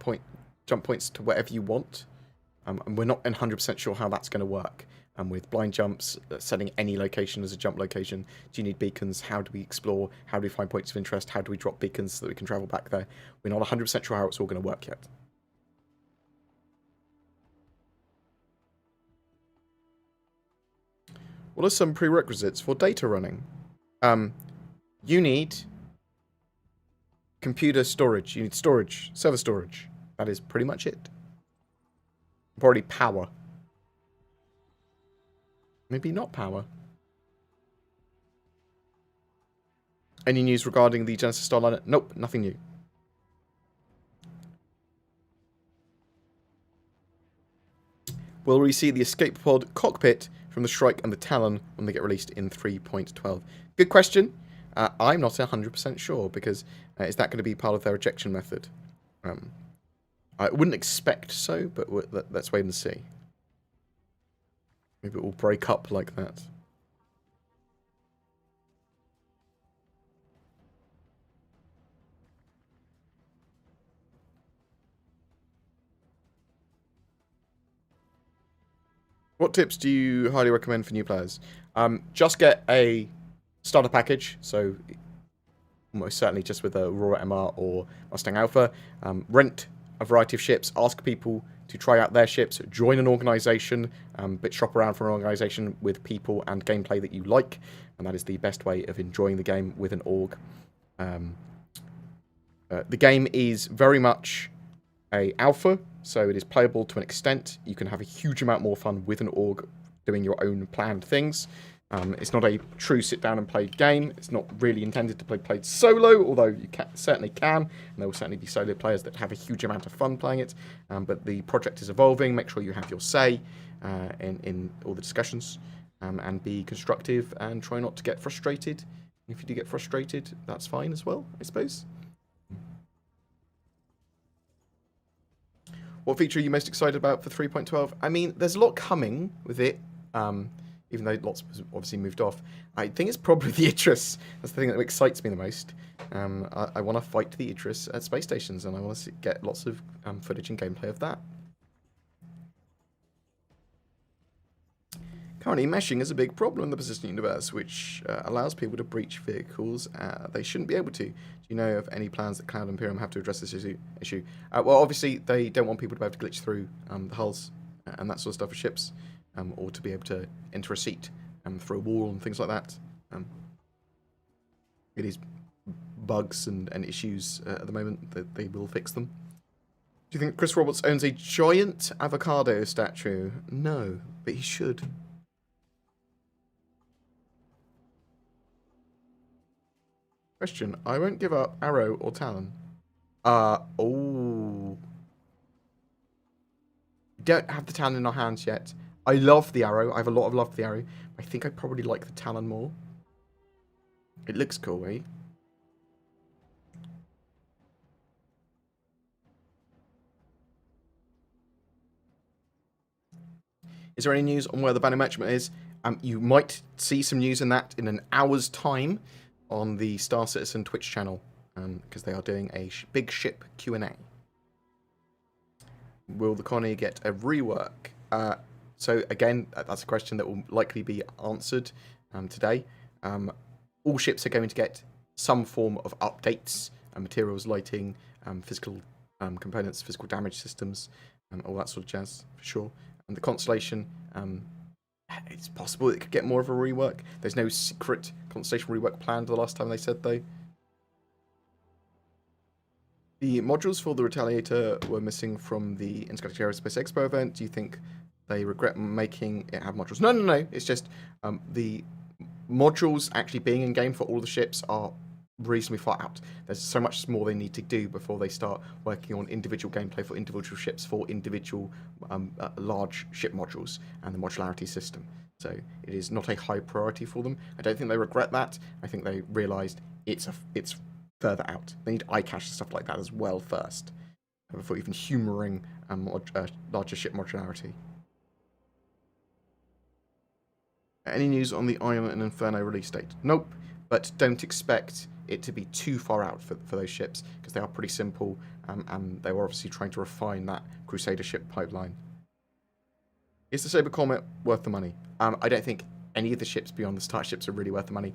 jump points to whatever you want. And we're not 100% sure how that's going to work. With blind jumps, setting any location as a jump location. Do you need beacons? How do we explore? How do we find points of interest? How do we drop beacons so that we can travel back there? We're not 100% sure how it's all going to work yet. What are some prerequisites for data running? You need computer storage. You need storage, server storage. That is pretty much it. Probably power. Maybe not power. Any news regarding the Genesis Starliner? Nope, nothing new. Will we see the escape pod cockpit from the Shrike and the Talon when they get released in 3.12? Good question. I'm not 100% sure, because is that going to be part of their ejection method? I wouldn't expect so, but let's wait and see. Maybe it will break up like that. What tips do you highly recommend for new players? Just get a starter package, so most certainly just with a Aurora MR or Mustang Alpha. Rent a variety of ships, ask people to try out their ships, join an organisation, but shop around for an organisation with people and gameplay that you like, and that is the best way of enjoying the game with an org. The game is very much a alpha, so it is playable to an extent. You can have a huge amount more fun with an org doing your own planned things. It's not a true sit-down and play game. It's not really intended to be played solo, although you certainly can. And there will certainly be solo players that have a huge amount of fun playing it. But the project is evolving. Make sure you have your say in all the discussions, and be constructive and try not to get frustrated. If you do get frustrated, that's fine as well, I suppose. What feature are you most excited about for 3.12? I mean, there's a lot coming with it. Even though lots was obviously moved off. I think it's probably the Idris. That's the thing that excites me the most. I want to fight the Idris at space stations, and I want to get lots of footage and gameplay of that. Currently, meshing is a big problem in the persistent universe, which allows people to breach vehicles they shouldn't be able to. Do you know of any plans that Cloud Imperium have to address this issue? Well, obviously, they don't want people to be able to glitch through the hulls and that sort of stuff for ships. Or to be able to enter a seat through a wall and things like that. It is bugs and issues at the moment that they will fix them. Do you think Chris Roberts owns a giant avocado statue? No, but he should. Question. I won't give up Arrow or Talon. Oh. Don't have the Talon in our hands yet. I love the Arrow. I have a lot of love for the Arrow. I think I probably like the Talon more. It looks cool, eh? Is there any news on where the banner measurement is? You might see some news in that in an hour's time on the Star Citizen Twitch channel, because they are doing a big ship Q&A. Will the colony get a rework? So again, that's a question that will likely be answered today. All ships are going to get some form of updates, materials, lighting, physical components, physical damage systems, all that sort of jazz, for sure. And the Constellation, it's possible it could get more of a rework. There's no secret Constellation rework planned the last time they said, though. The modules for the Retaliator were missing from the Intergalactic Aerospace Expo event. Do you think they regret making it have modules? No. It's just the modules actually being in game for all the ships are reasonably far out. There's so much more they need to do before they start working on individual gameplay for individual ships, for individual large ship modules and the modularity system. So it is not a high priority for them. I don't think they regret that. I think they realised it's further out. They need iCache and stuff like that as well first, before even humouring larger ship modularity. Any news on the Iron and Inferno release date? Nope, but don't expect it to be too far out for those ships, because they are pretty simple, and they were obviously trying to refine that Crusader ship pipeline. Is the Saber Comet worth the money? I don't think any of the ships beyond the starships are really worth the money.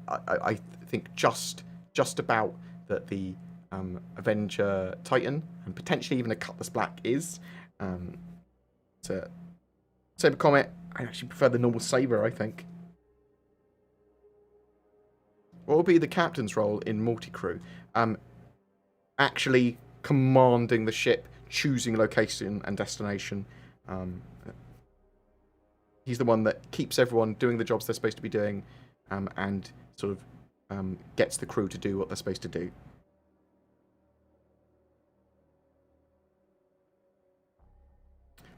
I think just about that the Avenger Titan, and potentially even a Cutlass Black is. So Saber Comet, I actually prefer the normal Saber, I think. What will be the captain's role in multi-crew? Actually commanding the ship, choosing location and destination. He's the one that keeps everyone doing the jobs they're supposed to be doing, and sort of gets the crew to do what they're supposed to do.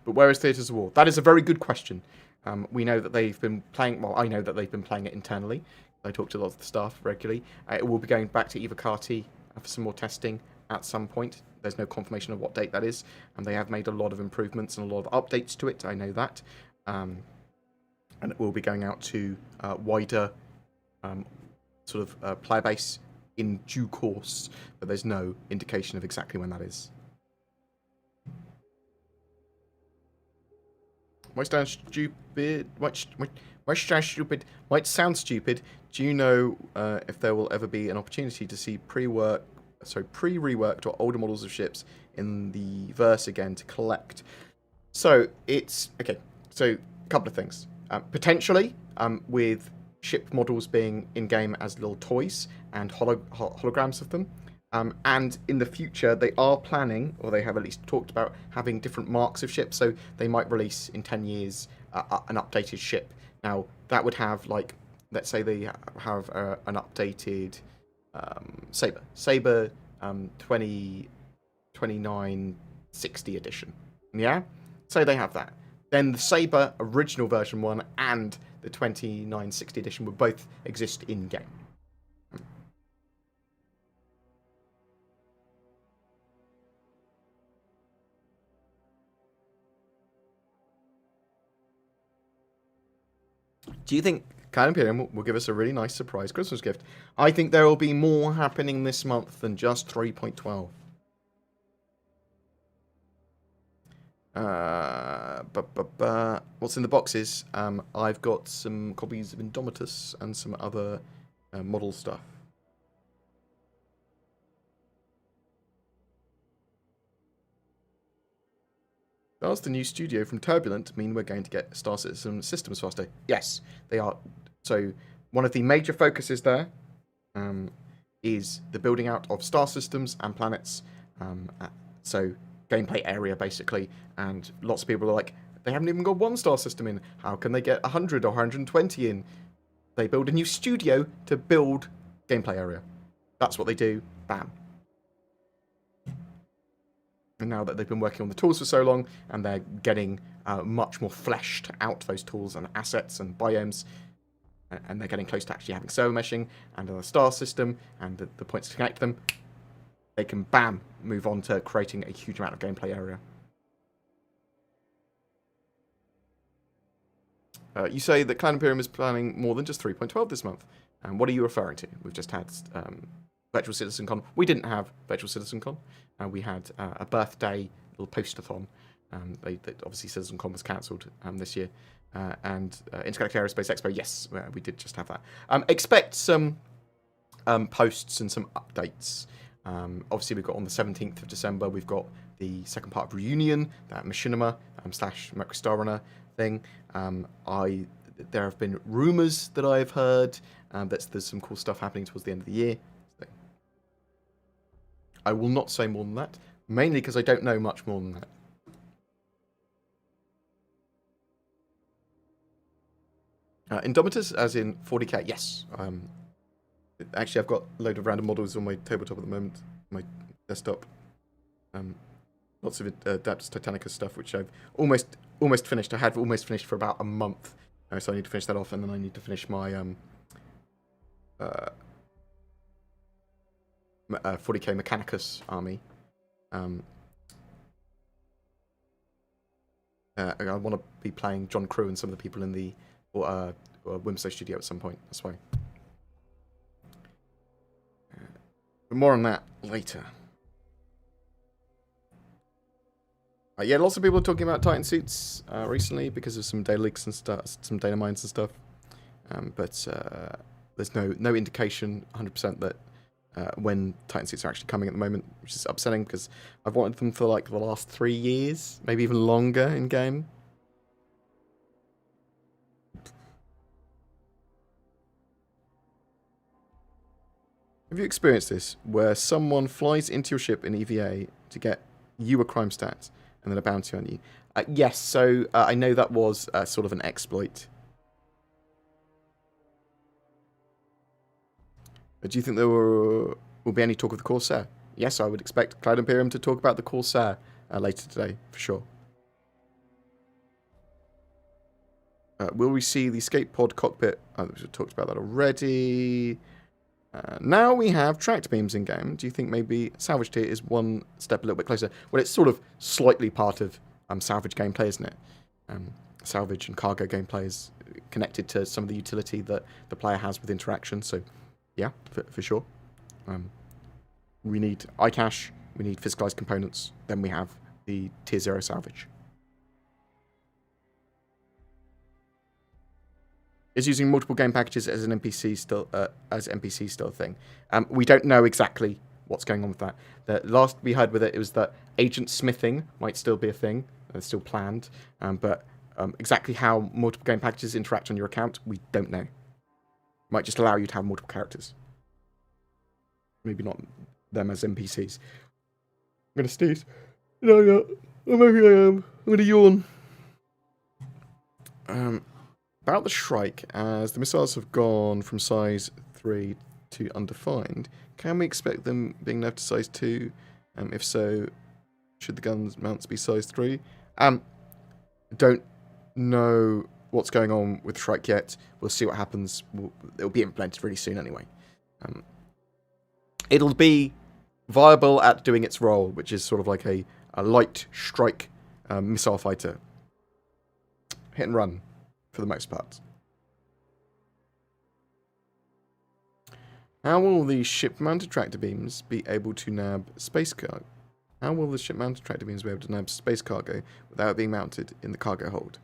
But where is Theatres of War? That is a very good question. We know that they've been playing... Well, I know that they've been playing it internally. I talk to a lot of the staff regularly. It will be going back to Eva Carti for some more testing at some point. There's no confirmation of what date that is. And they have made a lot of improvements and a lot of updates to it. I know that. And it will be going out to wider sort of player base in due course. But there's no indication of exactly when that is. Might sound stupid. Might sound stupid. Do you know if there will ever be an opportunity to see pre-reworked or older models of ships in the verse again to collect? So it's okay. So a couple of things. Potentially, with ship models being in game as little toys and holograms of them. And in the future, they are planning, or they have at least talked about, having different marks of ships. So they might release in 10 years an updated ship. Now, that would have, like, let's say they have an updated Saber. Saber 2960 edition. Yeah? So they have that. Then the Saber original version 1 and the 2960 edition would both exist in-game. Do you think Clan Imperium will give us a really nice surprise Christmas gift? I think there will be more happening this month than just 3.12. What's in the boxes? I've got some copies of Indomitus and some other model stuff. Does the new studio from Turbulent mean we're going to get Star Citizen systems faster? Yes, they are. So one of the major focuses there is the building out of star systems and planets. So gameplay area, basically. And lots of people are like, they haven't even got one star system in. How can they get 100 or 120 in? They build a new studio to build gameplay area. That's what they do. Bam. And now that they've been working on the tools for so long, and they're getting much more fleshed out, those tools and assets and biomes, and they're getting close to actually having server meshing and a star system and the points to connect them, they can, bam, move on to creating a huge amount of gameplay area. You say that Cloud Imperium is planning more than just 3.12 this month. And what are you referring to? We've just had Virtual Citizen Con. We didn't have Virtual Citizen Con. We had a birthday little post-a-thon. Obviously, Citizen Con was cancelled this year. And Intergalactic Aerospace Expo, yes, we did just have that. Expect some posts and some updates. Obviously, we've got on the 17th of December, we've got the second part of Reunion, that Machinima / Microstar Runner thing. There have been rumours that I've heard that there's some cool stuff happening towards the end of the year. So I will not say more than that, mainly because I don't know much more than that. Indomitus, as in 40k, yes. Actually, I've got a load of random models on my tabletop at the moment, my desktop. Lots of Adeptus Titanicus stuff, which I've almost finished. I had almost finished for about a month, so I need to finish that off, and then I need to finish my 40k Mechanicus army. I want to be playing John Crew and some of the people in the Whimso studio at some point. That's why. But more on that later. Yeah, lots of people are talking about Titan suits recently because of some data leaks and stuff, some data mines and stuff. But there's no indication 100% that when Titan suits are actually coming at the moment, which is upsetting because I've wanted them for like the last 3 years, maybe even longer in game. Have you experienced this, where someone flies into your ship in EVA to get you a crime stat and then a bounty on you? Yes, so I know that was sort of an exploit. Do you think there will be any talk of the Corsair? Yes, I would expect Cloud Imperium to talk about the Corsair later today, for sure. Will we see the escape pod cockpit? We've talked about that already. Now we have tractor beams in game. Do you think maybe salvage tier is one step a little bit closer? Well, it's sort of slightly part of salvage gameplay, isn't it? Salvage and cargo gameplay is connected to some of the utility that the player has with interaction. So, yeah, for sure. We need iCache, we need physicalized components, then we have the tier 0 salvage. Is using multiple game packages as an NPC still a thing? We don't know exactly what's going on with that. The last we heard with it was that agent smithing might still be a thing. It's still planned. But exactly how multiple game packages interact on your account, we don't know. Might just allow you to have multiple characters. Maybe not them as NPCs. I'm going to sneeze. No, maybe I am. I'm going to yawn. About the Shrike, as the missiles have gone from size 3 to undefined, can we expect them being nerfed to size 2? If so, should the guns mounts be size 3? Don't know what's going on with Shrike yet. We'll see what happens. It'll be implemented really soon anyway. It'll be viable at doing its role, which is sort of like a light strike missile fighter. Hit and run. For the most part. How will the ship-mounted tractor beams be able to nab space cargo? How will the ship-mounted tractor beams be able to nab space cargo without being mounted in the cargo hold?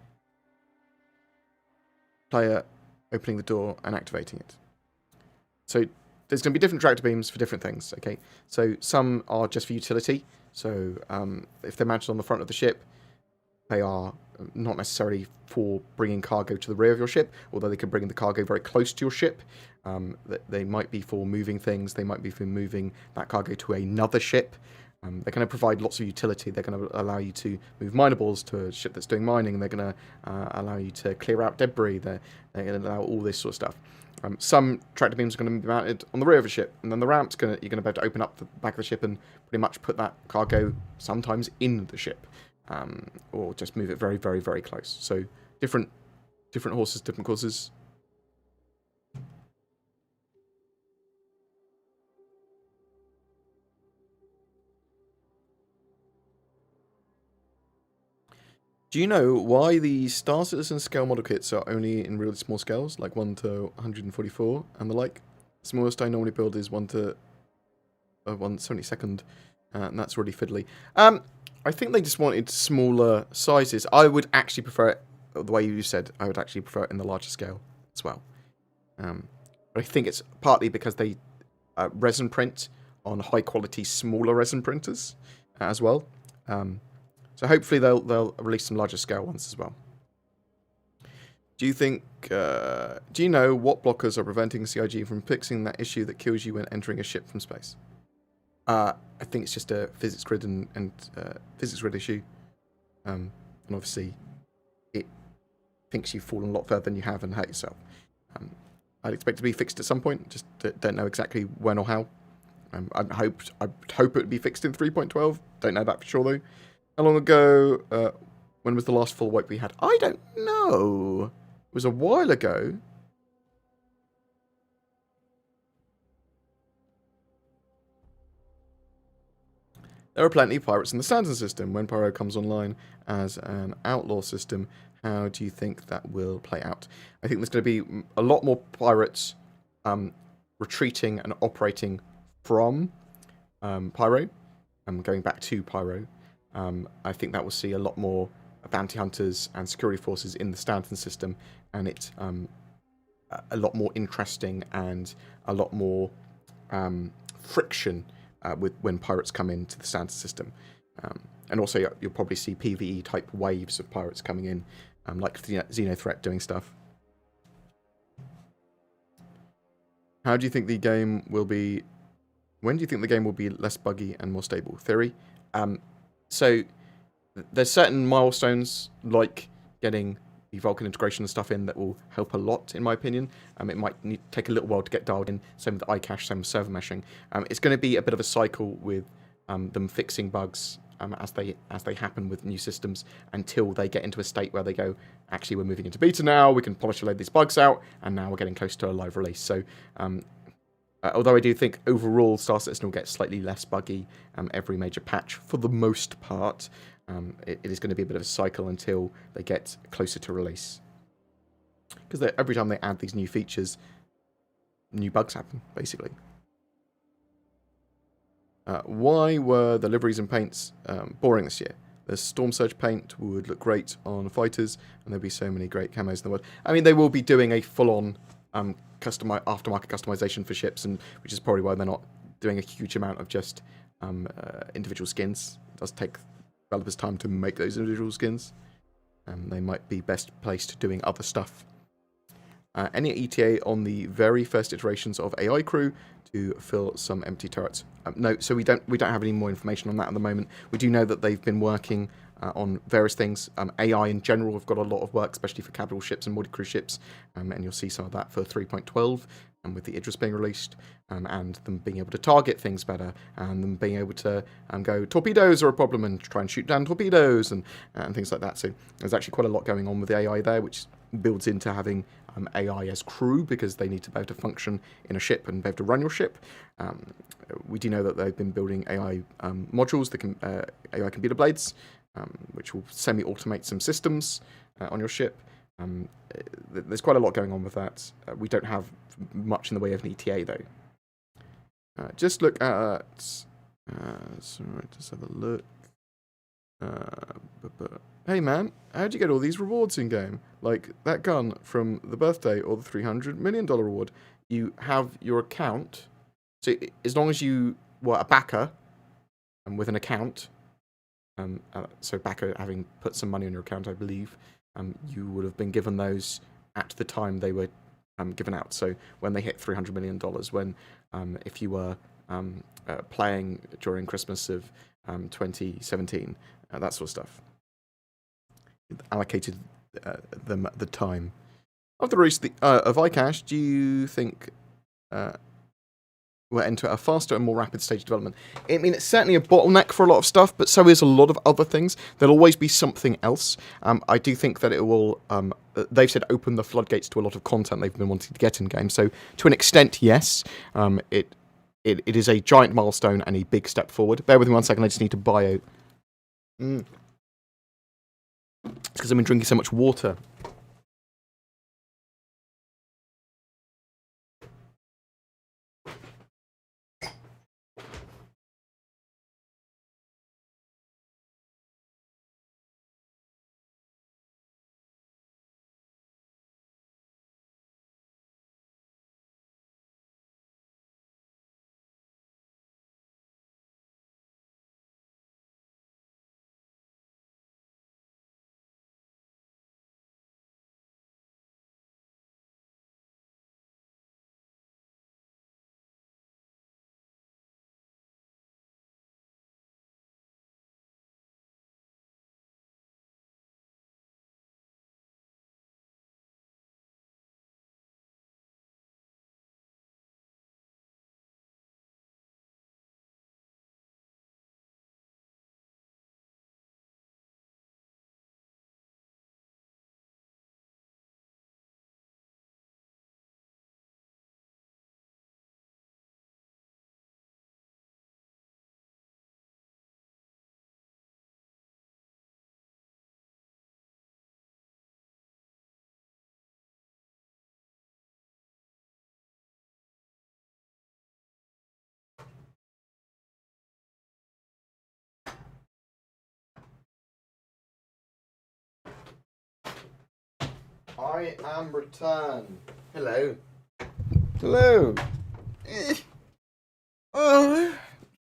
Player opening the door and activating it. So there's going to be different tractor beams for different things. Okay, so some are just for utility. So if they're mounted on the front of the ship, they are not necessarily for bringing cargo to the rear of your ship, although they can bring the cargo very close to your ship. They might be for moving things. They might be for moving that cargo to another ship. They're going to provide lots of utility. They're going to allow you to move minables to a ship that's doing mining. They're going to allow you to clear out debris. They're going to allow all this sort of stuff. Some tractor beams are going to be mounted on the rear of a ship, and then the ramp's you're going to be able to open up the back of the ship and pretty much put that cargo sometimes in the ship, or just move it very, very, very close. So different horses, different courses. Do you know why the Star Citizen scale model kits are only in really small scales, like 1 to 144 and the like? The smallest I normally build is 1 to 1/72nd, and that's really fiddly. I think they just wanted smaller sizes. I would actually prefer it, the way you said, I would actually prefer it in the larger scale as well. But I think it's partly because they resin print on high quality, smaller resin printers as well. So hopefully they'll release some larger scale ones as well. Do you know what blockers are preventing CIG from fixing that issue that kills you when entering a ship from space? I think it's just a physics grid and physics grid issue. And obviously it thinks you've fallen a lot further than you have and hurt yourself. I'd expect it to be fixed at some point, just don't know exactly when or how. I'd hope it would be fixed in 3.12. Don't know that for sure though. How long ago, when was the last full wipe we had? I don't know. It was a while ago. There are plenty of pirates in the Stanton system. When Pyro comes online as an outlaw system, how do you think that will play out? I think there's going to be a lot more pirates retreating and operating from Pyro, going back to Pyro. I think that will see a lot more bounty hunters and security forces in the Stanton system, and it's a lot more interesting and a lot more friction with when pirates come into the Stanton system. And also you'll probably see PvE type waves of pirates coming in, like Xenothreat doing stuff. How do you think the game will be? When do you think the game will be less buggy and more stable? Theory. So there's certain milestones like getting the Vulkan integration and stuff in that will help a lot, in my opinion. It might take a little while to get dialed in. Same with iCache, same with server meshing. It's going to be a bit of a cycle with them fixing bugs as they happen with new systems until they get into a state where they go, actually, we're moving into beta now. We can polish a load of these bugs out, and now we're getting close to a live release. So. Although I do think overall Star Citizen will get slightly less buggy every major patch, for the most part, it is going to be a bit of a cycle until they get closer to release. Because every time they add these new features, new bugs happen, basically. Why were the liveries and paints boring this year? The Storm Surge paint would look great on fighters, and there'd be so many great camos in the world. I mean, they will be doing a full-on aftermarket customization for ships, and which is probably why they're not doing a huge amount of just individual skins. It does take developers time to make those individual skins. They might be best placed doing other stuff. Any ETA on the very first iterations of AI Crew to fill some empty turrets? No, so we don't have any more information on that at the moment. We do know that they've been working on various things. AI in general have got a lot of work, especially for capital ships and multi-crew ships, and you'll see some of that for 3.12, and with the Idris being released, and them being able to target things better, and them being able to go, torpedoes are a problem, and try and shoot down torpedoes, and things like that. So there's actually quite a lot going on with the AI there, which builds into having AI as crew, because they need to be able to function in a ship and be able to run your ship. We do know that they've been building AI modules, AI computer blades, which will semi-automate some systems on your ship. There's quite a lot going on with that. We don't have much in the way of an ETA, though. Just look at... sorry, just have a look. Hey man, how'd you get all these rewards in-game? Like that gun from the birthday or the $300 million reward. You have your account. So as long as you were a backer with an account, so backer having put some money on your account, I believe, you would have been given those at the time they were given out. So when they hit $300 million, when if you were playing during Christmas of 2017, that sort of stuff. Allocated them at the time. After the release of iCache, do you think we'll enter a faster and more rapid stage of development? I mean, it's certainly a bottleneck for a lot of stuff, but so is a lot of other things. There'll always be something else. I do think that it will, they've said, open the floodgates to a lot of content they've been wanting to get in games. So to an extent, yes, it is a giant milestone and a big step forward. Bear with me 1 second, I just need to bio. It's because I've been drinking so much water. I am returned. Hello. Hello. My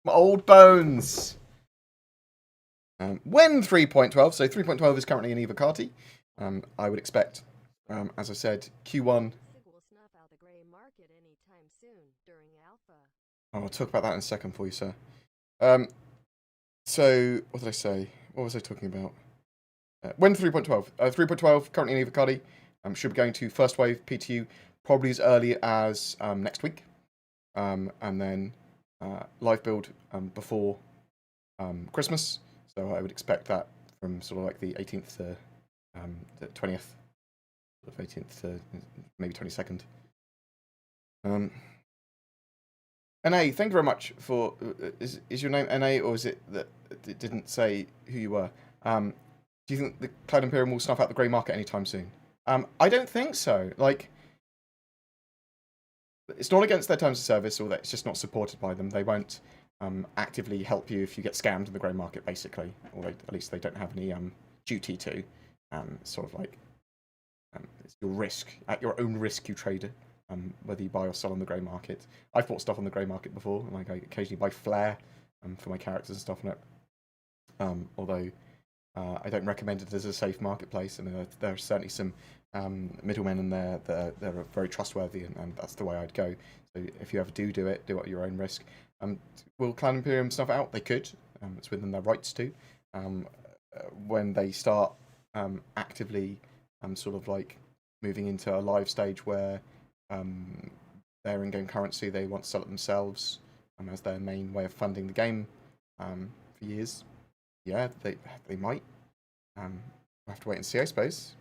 old bones. When 3.12, so 3.12 is currently in Eva Carti, I would expect, as I said, Q1. I'll talk about that in a second for you, sir. So, what did I say? What was I talking about? When 3.12? 3.12 currently in Eva Carti. Should be going to first wave PTU probably as early as next week. And then live build before Christmas. So I would expect that from sort of like the 18th to the 20th, sort of 18th to maybe 22nd. NA, thank you very much for. Is your name NA, or is it that it didn't say who you were? Do you think the Cloud Imperium will snuff out the grey market anytime soon? I don't think so. Like, it's not against their terms of service, or that it's just not supported by them. They won't actively help you if you get scammed in the grey market, basically, or at least they don't have any duty to. Sort of like it's your risk, at your own risk, you trade it. Whether you buy or sell on the grey market. I've bought stuff on the grey market before, like I occasionally buy flair for my characters and stuff on it. Although I don't recommend it as a safe marketplace, and there are certainly some middlemen in there that are very trustworthy, and that's the way I'd go. So if you ever do it at your own risk. Will Clan Imperium snuff out? They could. It's within their rights to. When they start actively sort of like moving into a live stage where their in-game currency, they want to sell it themselves as their main way of funding the game for years. Yeah, they might. We'll have to wait and see, I suppose.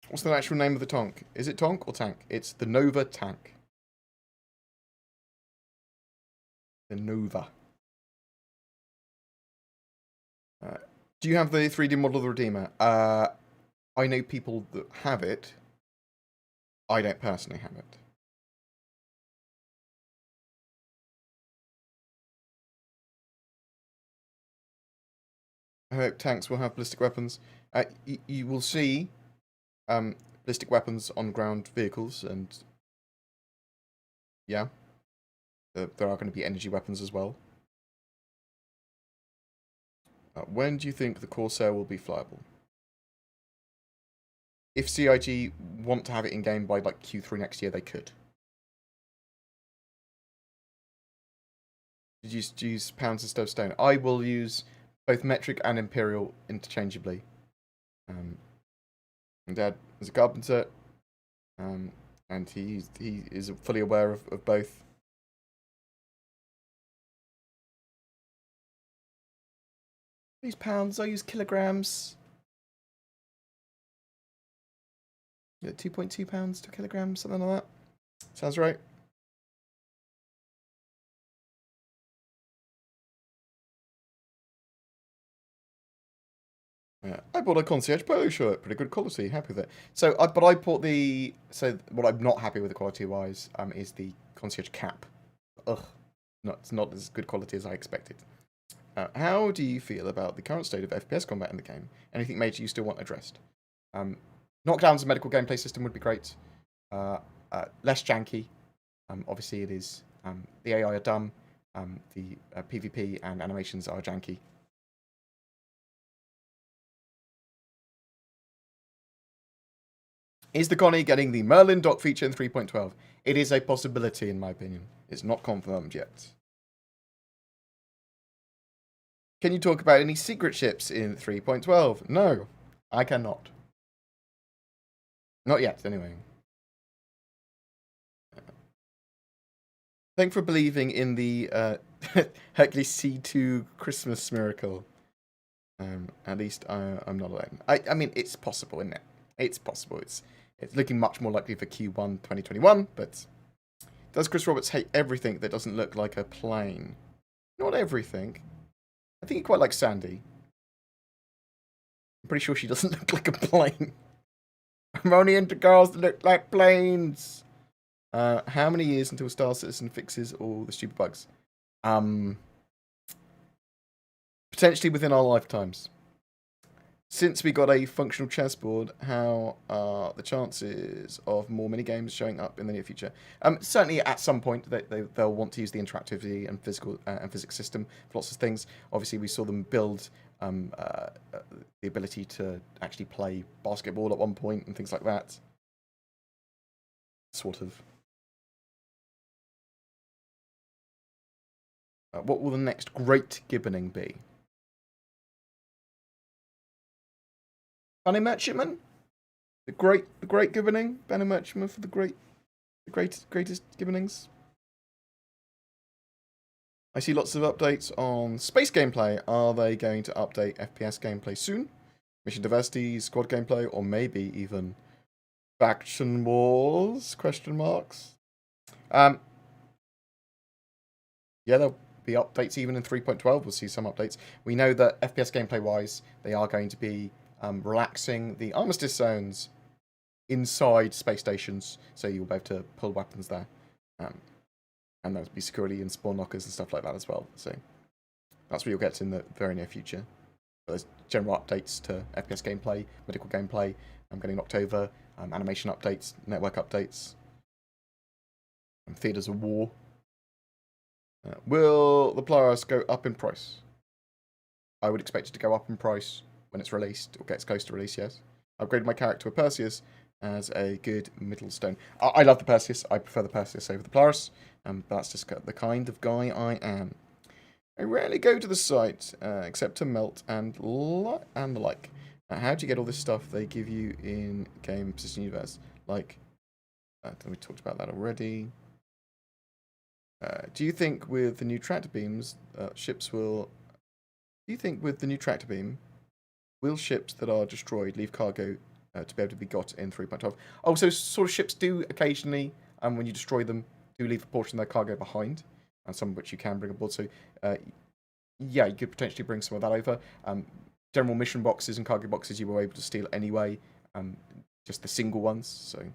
What's the actual name of the tank? Is it Tonk or Tank? It's the Nova tank. The Nova. Do you have the 3D model of the Redeemer? I know people that have it. I don't personally have it. I hope tanks will have ballistic weapons. You will see ballistic weapons on ground vehicles, and yeah, there are going to be energy weapons as well. When do you think the Corsair will be flyable? if CIG want to have it in game by like Q3 next year, they could. Use pounds instead of stone. I will use both metric and imperial interchangeably. And Dad is a carpenter, and he is fully aware of both. These pounds, I use kilograms. Yeah, 2.2 pounds to kilograms, something like that. Sounds right. Yeah, I bought a concierge polo shirt, pretty good quality. Happy with it. So, but I bought the. So, what I'm not happy with the quality wise, is the concierge cap. Ugh, it's not as good quality as I expected. How do you feel about the current state of FPS combat in the game? Anything major you still want addressed? Knockdowns and medical gameplay system would be great. Less janky. Obviously, it is. The AI are dumb. The PvP and animations are janky. Is the Connie getting the Merlin dock feature in 3.12? It is a possibility, in my opinion. It's not confirmed yet. Can you talk about any secret ships in 3.12? No, I cannot. Not yet, anyway. Thanks for believing in the Hercules C2 Christmas miracle. At least I'm not alone. I mean, it's possible, isn't it? It's possible. It's looking much more likely for Q1 2021, but does Chris Roberts hate everything that doesn't look like a plane? Not everything. I think he quite likes Sandy. I'm pretty sure she doesn't look like a plane. I'm only into girls that look like planes. How many years until Star Citizen fixes all the stupid bugs? Potentially within our lifetimes. Since we got a functional chessboard, how are the chances of more minigames showing up in the near future? Certainly, at some point, they'll want to use the interactivity and physics system for lots of things. Obviously, we saw them build the ability to actually play basketball at one point and things like that. Sort of. What will the next great gibboning be? Bunny Merchantman? The great gibboning? Bunny Merchantman for the greatest gibbonings? I see lots of updates on space gameplay. Are they going to update FPS gameplay soon? Mission diversity, squad gameplay, or maybe even faction wars? Question marks. Yeah, there'll be updates even in 3.12. We'll see some updates. We know that FPS gameplay wise, they are going to be relaxing the armistice zones inside space stations, so you'll be able to pull weapons there. And there'll be security and spawn knockers and stuff like that as well. So that's what you'll get in the very near future. There's general updates to FPS gameplay, medical gameplay. I'm getting October, animation updates, network updates, theaters of war. Will the Polaris go up in price? I would expect it to go up in price when it's released, or gets close to release, yes. I upgraded my character to a Perseus as a good middle stone. I love the Perseus. I prefer the Perseus over the Polaris. That's just the kind of guy I am. I rarely go to the site, except to melt and the like. How do you get all this stuff they give you in Game Position Universe? Like, we talked about that already. Do you think with the new tractor beams, ships will... Do you think with the new tractor beam, will ships that are destroyed leave cargo to be able to be got in 3.12? Oh, so sort of ships do occasionally, when you destroy them, do leave a portion of their cargo behind, and some of which you can bring aboard. So, yeah, you could potentially bring some of that over. General mission boxes and cargo boxes you were able to steal anyway, just the single ones. So, do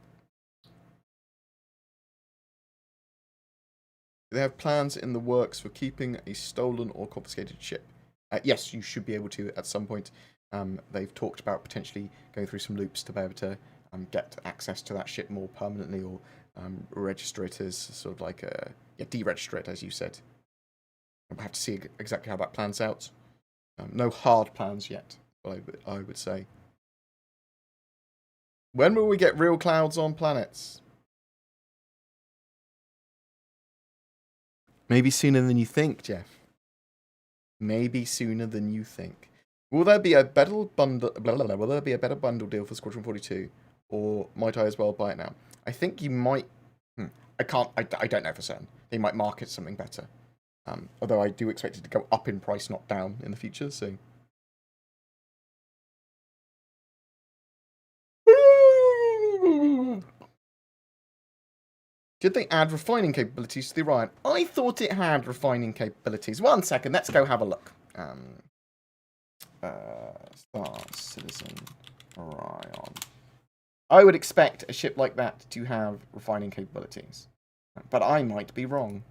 they have plans in the works for keeping a stolen or confiscated ship? Yes, you should be able to at some point. They've talked about potentially going through some loops to be able to get access to that ship more permanently, or register it as sort of like deregister it, as you said. We'll have to see exactly how that plans out. No hard plans yet, I would say. When will we get real clouds on planets? Maybe sooner than you think, Jeff. Maybe sooner than you think. Will there be a better bundle? Will there be a better bundle deal for Squadron 42, or might I as well buy it now? I think you might. I can't. I don't know for certain. They might market something better. Although I do expect it to go up in price, not down, in the future. So. Did they add refining capabilities to the Orion? I thought it had refining capabilities. 1 second, let's go have a look. Star Citizen Orion. I would expect a ship like that to have refining capabilities. But I might be wrong.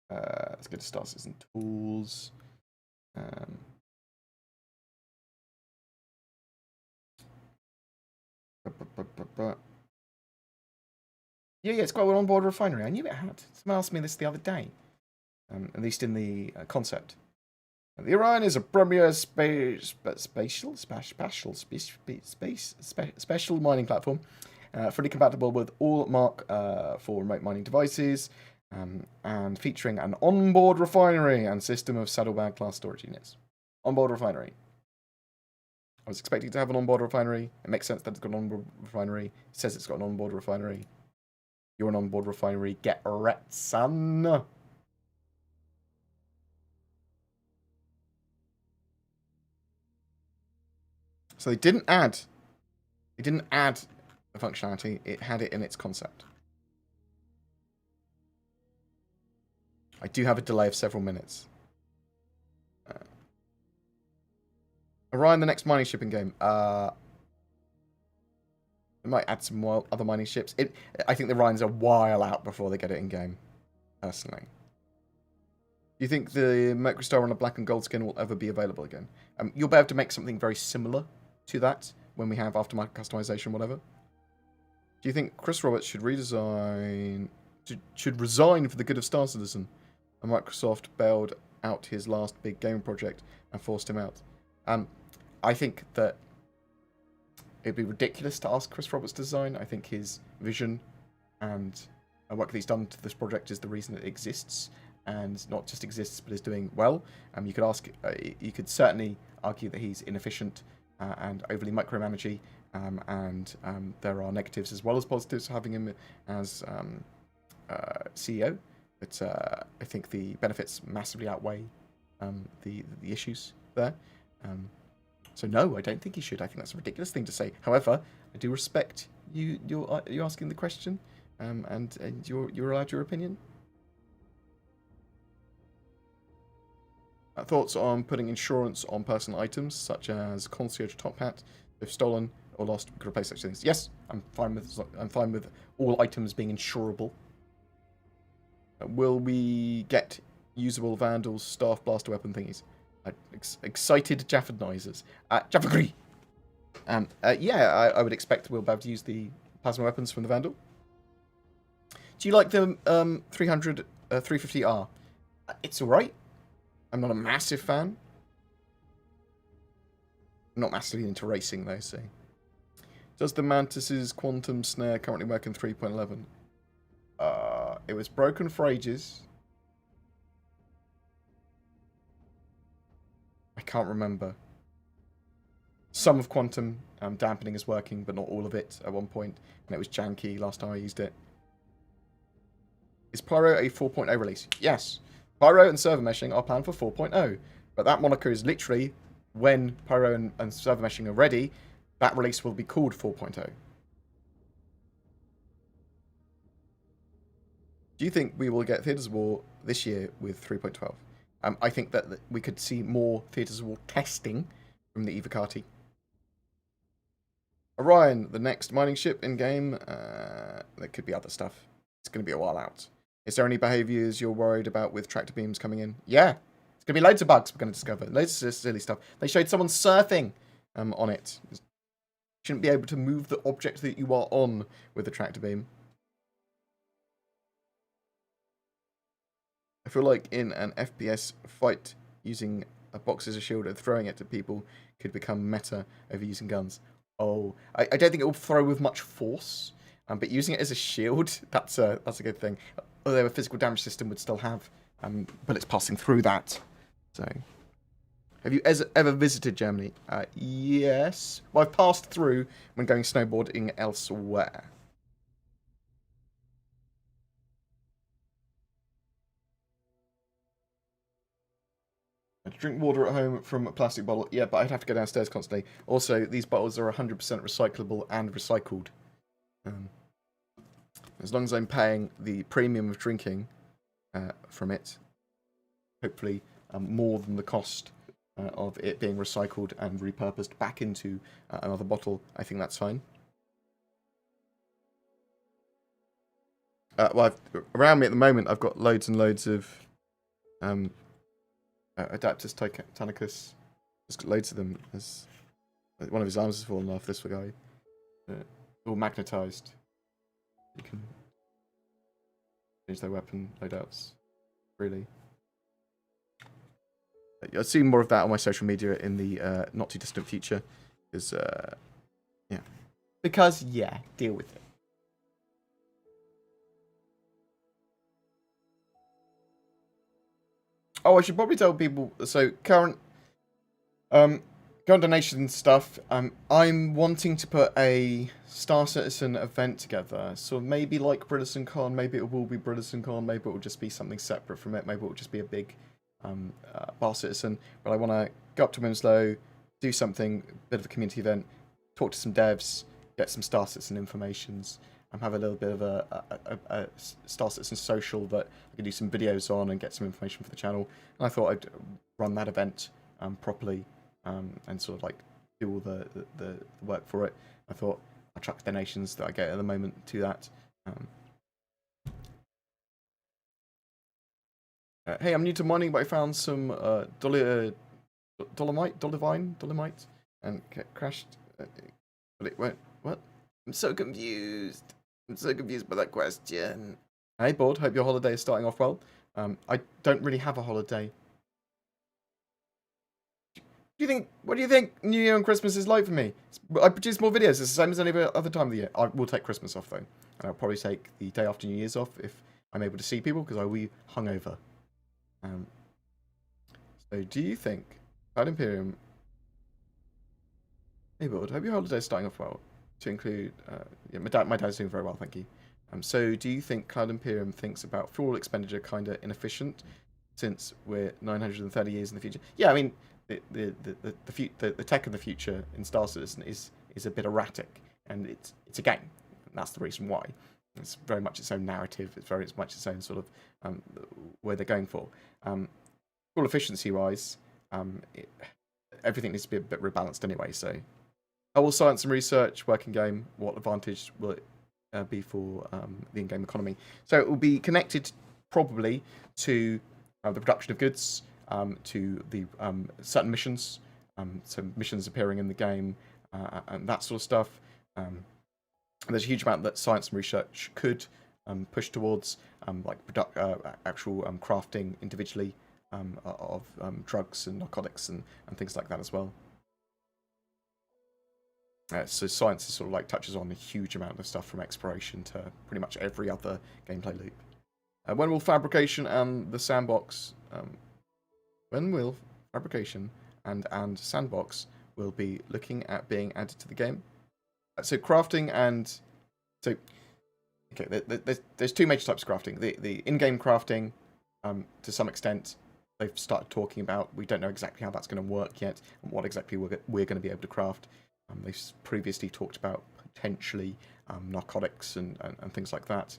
Let's go to Star Citizen Tools. Yeah, it's got an onboard refinery. I knew it had. Someone asked me this the other day. At least in the concept. The Orion is a premier spatial mining platform, fully compatible with all Mark IV remote mining devices, and featuring an onboard refinery and system of saddlebag class storage units. Onboard refinery. I was expecting to have an onboard refinery. It makes sense that it's got an onboard refinery. It says it's got an onboard refinery. You're an onboard refinery. Get wrecked, son. So they didn't add the functionality. It had it in its concept. I do have a delay of several minutes. Orion, the next mining shipping game. It might add some more other mining ships. I think the Orions are a while out before they get it in game. Personally. Do you think the Mercury Star on a black and gold skin will ever be available again? You'll be able to make something very similar to that when we have aftermarket customization, whatever. Do you think Chris Roberts should resign for the good of Star Citizen? And Microsoft bailed out his last big game project and forced him out. I think that it'd be ridiculous to ask Chris Roberts to design. I think his vision and work that he's done to this project is the reason it exists, and not just exists but is doing well. You could certainly argue that he's inefficient and overly micromanagey, and there are negatives as well as positives having him as CEO. But I think the benefits massively outweigh the issues there. So no, I don't think he should. I think that's a ridiculous thing to say. However, I do respect you asking the question, and you're allowed your opinion. Thoughts on putting insurance on personal items such as concierge top hat? If stolen or lost, we could replace such things. Yes, I'm fine with all items being insurable. Will we get usable vandals, staff blaster weapon thingies? Excited Jafford noises. Jaffagri! Yeah, I would expect we'll be able to use the plasma weapons from the Vandal. Do you like the 350R? It's alright. I'm not a massive fan. I'm not massively into racing though, so. Does the Mantis's quantum snare currently work in 3.11? It was broken for ages. I can't remember. Some of quantum dampening is working, but not all of it at one point, and it was janky last time I used it. Is Pyro a 4.0 release? Yes. Pyro and server meshing are planned for 4.0, but that moniker is literally when Pyro and server meshing are ready, that release will be called 4.0. Do you think we will get Theatres of War this year with 3.12? I think that we could see more Theatres of War testing from the Evocati. Orion, the next mining ship in-game. There could be other stuff. It's going to be a while out. Is there any behaviours you're worried about with tractor beams coming in? Yeah. It's going to be loads of bugs we're going to discover. Loads of silly stuff. They showed someone surfing on it. You shouldn't be able to move the object that you are on with the tractor beam. I feel like in an FPS fight, using a box as a shield and throwing it to people could become meta over using guns. Oh, I don't think it will throw with much force, but using it as a shield, that's a good thing. Although a physical damage system would still have bullets passing through that. So, have you ever visited Germany? Yes. Well, I've passed through when going snowboarding elsewhere. Drink water at home from a plastic bottle. Yeah, but I'd have to go downstairs constantly. Also, these bottles are 100% recyclable and recycled. Um, as long as I'm paying the premium of drinking from it, hopefully more than the cost of it being recycled and repurposed back into another bottle, I think that's fine. Well, around me at the moment, I've got loads and loads of Adaptus Titanicus. Just got loads of them. As one of his arms has fallen off. This guy, all magnetized. You can change their weapon loadouts. Really. I'll see more of that on my social media in the not too distant future. Because, yeah. Because, yeah, deal with it. Oh, I should probably tell people. So, current donation stuff. I'm wanting to put a Star Citizen event together. So maybe like BritishCon, maybe it will be BritishCon, maybe it will just be something separate from it. Maybe it will just be a big Bar Citizen. But I want to go up to Winslow, do something, a bit of a community event, talk to some devs, get some Star Citizen informations, and have a little bit of a Star Citizen social that I can do some videos on and get some information for the channel. And I thought I'd run that event properly. And sort of like do all the work for it. I thought I'll chuck donations that I get at the moment to that. Hey, I'm new to mining, but I found some dolomite, and crashed. But it went. What? I'm so confused. I'm so confused by that question. Hey, Board. Hope your holiday is starting off well. I don't really have a holiday. What do you think New Year and Christmas is like for me? I produce more videos. It's the same as any other time of the year. I will take Christmas off, though. And I'll probably take the day after New Year's off if I'm able to see people, because I will be hungover. So, do you think Cloud Imperium... Hey, Bud, hope your holiday's starting off well. To include... yeah, my dad's doing very well, thank you. So, do you think Cloud Imperium thinks about fuel expenditure kind of inefficient, since we're 930 years in the future? Yeah, I mean... The tech of the future in Star Citizen is a bit erratic, and it's a game. And that's the reason why. It's very much its own narrative. It's very much its own sort of where they're going for. Full efficiency wise, everything needs to be a bit rebalanced anyway. So, all science and research working game. What advantage will it be for the in-game economy? So it will be connected probably to the production of goods. To the certain missions, so missions appearing in the game, and that sort of stuff. There's a huge amount that science and research could push towards, like actual crafting individually of drugs and narcotics and things like that as well. So science is sort of like touches on a huge amount of stuff from exploration to pretty much every other gameplay loop. When will fabrication and the sandbox when will fabrication and sandbox will be looking at being added to the game? So crafting and there's two major types of crafting. The in-game crafting, to some extent, they've started talking about. We don't know exactly how that's going to work yet, and what exactly we're going to be able to craft. They've previously talked about potentially narcotics and things like that.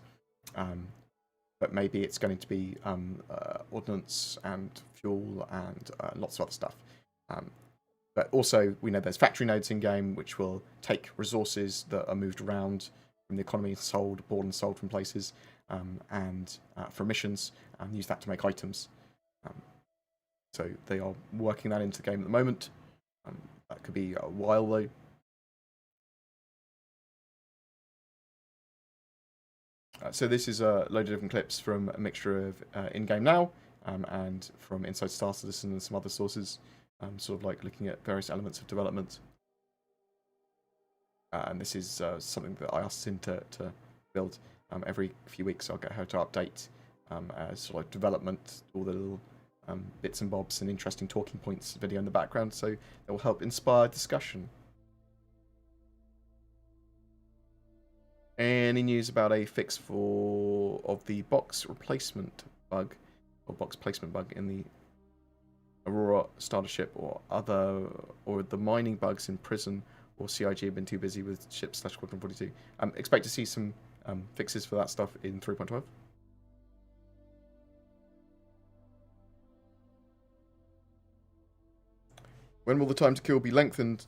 But maybe it's going to be ordnance and fuel and lots of other stuff. But also, we know there's factory nodes in game, which will take resources that are moved around from the economy, bought and sold from places, and from missions, and use that to make items. So they are working that into the game at the moment. That could be a while, though. So this is a load of different clips from a mixture of in-game now and from Inside Star Citizen and some other sources, sort of like looking at various elements of development. and this is something that I asked Sin to build every few weeks. I'll get her to update sort of development, all the little bits and bobs and interesting talking points video in the background, so it will help inspire discussion. Any news about a fix of the box replacement bug or box placement bug in the Aurora starter ship, or the mining bugs in Prison or CIG have been too busy with ships / Squadron 42? Expect to see some fixes for that stuff in 3.12. When will the time to kill be lengthened?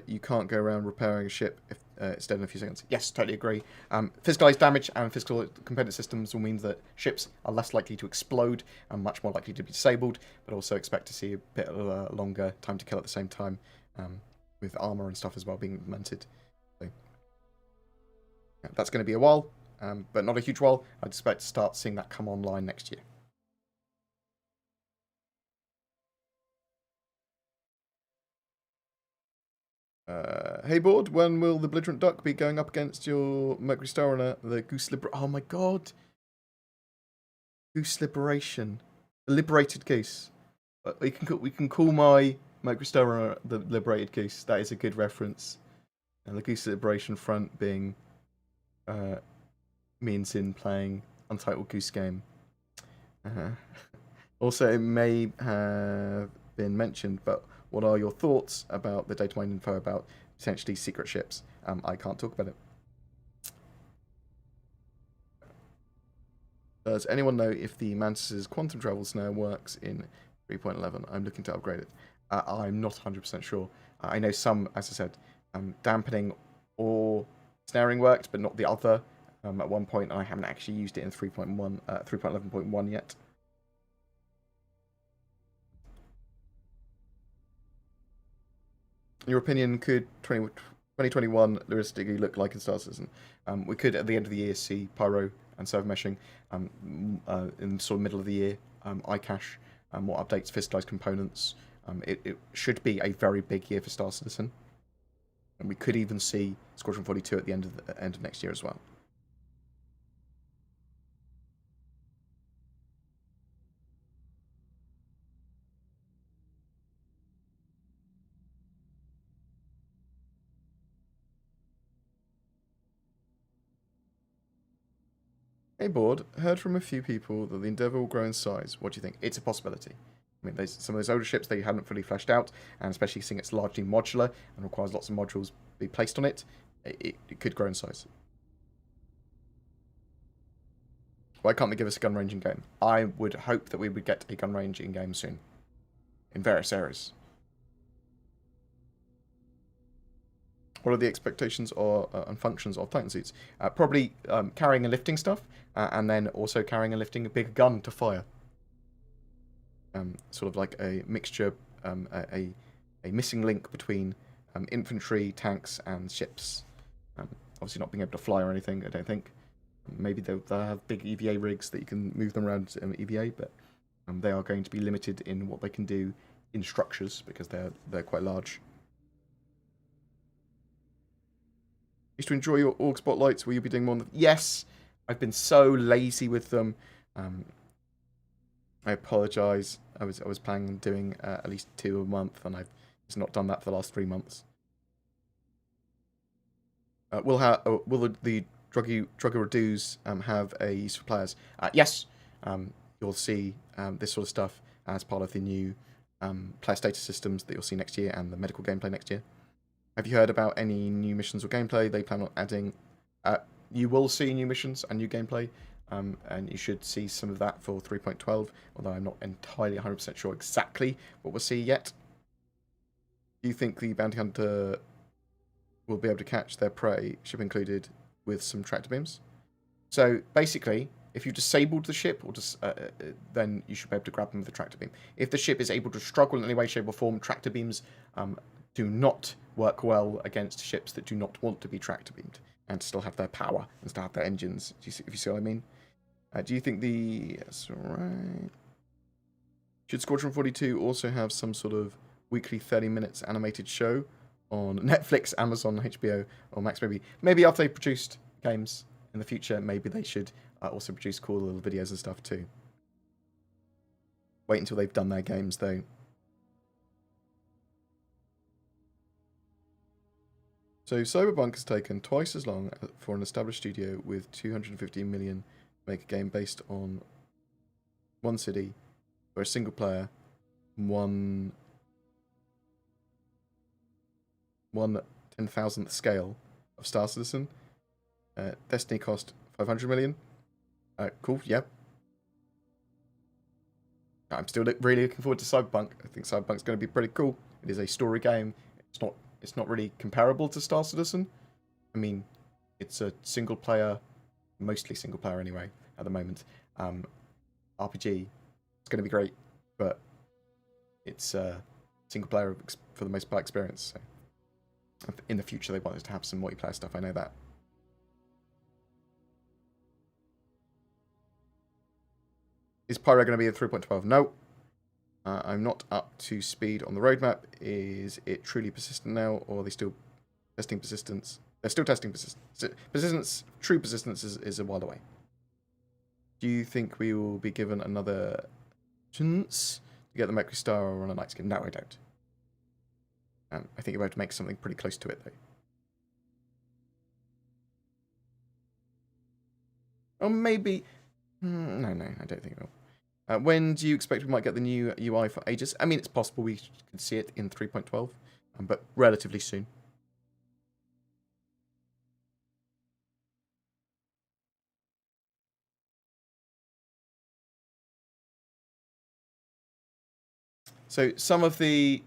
You can't go around repairing a ship if it's dead in a few seconds. Yes, totally agree. Physicalized damage and physical component systems will mean that ships are less likely to explode and much more likely to be disabled, but also expect to see a bit of a longer time to kill at the same time, with armor and stuff as well being implemented. So, yeah, that's going to be a while, but not a huge while. I'd expect to start seeing that come online next year. Hey board, when will the belligerent duck be going up against your Mercury Star Runner, the Goose Oh my god! Goose Liberation. The Liberated Goose. We can call my Mercury Star Runner the Liberated Goose. That is a good reference. And the Goose Liberation front being me and Sin playing Untitled Goose Game. Also, it may have been mentioned, but what are your thoughts about the data mine info about potentially secret ships? I can't talk about it. Does anyone know if the Mantis's quantum travel snare works in 3.11? I'm looking to upgrade it. I'm not 100% sure. I know some, as I said, dampening or snaring worked, but not the other. At one point, I haven't actually used it in 3.11.1 yet. In your opinion, could 2021 realistically look like in Star Citizen? We could, at the end of the year, see Pyro and server meshing. In sort of middle of the year, iCache, more updates, physicalized components. It should be a very big year for Star Citizen. And we could even see Squadron 42 at the end of next year as well. Hey board, heard from a few people that the Endeavour will grow in size. What do you think? It's a possibility. I mean, some of those older ships, they hadn't fully fleshed out, and especially seeing it's largely modular and requires lots of modules be placed on it, it could grow in size. Why can't they give us a gun range in game? I would hope that we would get a gun range in game soon, in various areas. What are the expectations and functions of Titan suits? Probably carrying and lifting stuff, and then also carrying and lifting a big gun to fire. Sort of like a mixture, a missing link between infantry, tanks, and ships. Obviously not being able to fly or anything, I don't think. Maybe they'll have big EVA rigs that you can move them around in EVA, but they are going to be limited in what they can do in structures because they're quite large. Used to enjoy your org spotlights. Will you be doing more? Yes, I've been so lazy with them. I apologise. I was planning on doing at least 2 a month, and I've just not done that for the last 3 months. Will the Drugger Redues have a use for players? Yes. You'll see this sort of stuff as part of the new player status systems that you'll see next year and the medical gameplay next year. Have you heard about any new missions or gameplay they plan on adding? You will see new missions and new gameplay, and you should see some of that for 3.12, although I'm not entirely 100% sure exactly what we'll see yet. Do you think the bounty hunter will be able to catch their prey, ship included, with some tractor beams? So basically, if you disabled the ship, or then you should be able to grab them with a tractor beam. If the ship is able to struggle in any way, shape, or form, tractor beams do not work well against ships that do not want to be tractor beamed and still have their power and still have their engines. If you see what I mean? Do you think that's right? Should Squadron 42 also have some sort of weekly 30 minutes animated show on Netflix, Amazon, HBO, or Max. Maybe after they've produced games in the future, maybe they should also produce cool little videos and stuff too. Wait until they've done their games, though. So Cyberpunk has taken twice as long for an established studio with 250 million to make a game based on one city, or a single player, one 10,000th scale of Star Citizen. Destiny cost 500 million. Cool, yeah. I'm still really looking forward to Cyberpunk. I think Cyberpunk's going to be pretty cool. It is a story game. It's not really comparable to Star Citizen. I mean, it's a single player, mostly single player anyway, at the moment. RPG. It's going to be great, but it's a single player for the most part experience. So in the future, they want us to have some multiplayer stuff. I know that. Is Pyro going to be in 3.12? No. I'm not up to speed on the roadmap. Is it truly persistent now, or are they still testing persistence? They're still testing persistence. Persistence, true persistence is a while away. Do you think we will be given another chance to get the Mercury Star or on a night skin? No, I don't. I think you're about to make something pretty close to it, though. Or maybe... No, I don't think it will. When do you expect we might get the new UI for Aegis? I mean, it's possible we could see it in 3.12, but relatively soon. So some of the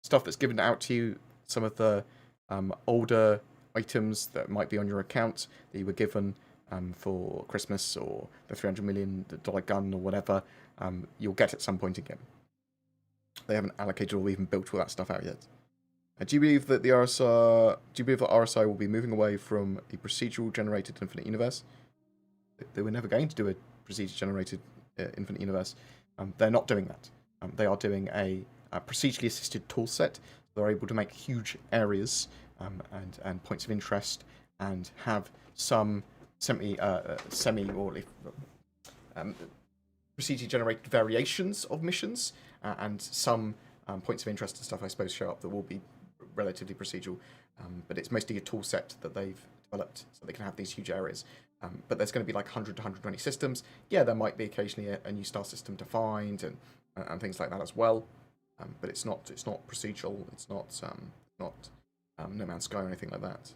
stuff that's given out to you, some of the older items that might be on your account that you were given for Christmas, or the $300 million gun or whatever, you'll get at some point again. They haven't allocated or even built all that stuff out yet. Do you believe that RSI will be moving away from a procedural generated infinite universe? They were never going to do a procedure generated infinite universe. They're not doing that. They are doing a procedurally assisted tool set. They're able to make huge areas and points of interest, and have some semi or procedure generated variations of missions, and some points of interest and stuff, I suppose, show up that will be relatively procedural. But it's mostly a tool set that they've developed so they can have these huge areas. But there's going to be like 100 to 120 systems. Yeah, there might be occasionally a new star system to find, and things like that as well. But it's not procedural. It's not No Man's Sky or anything like that.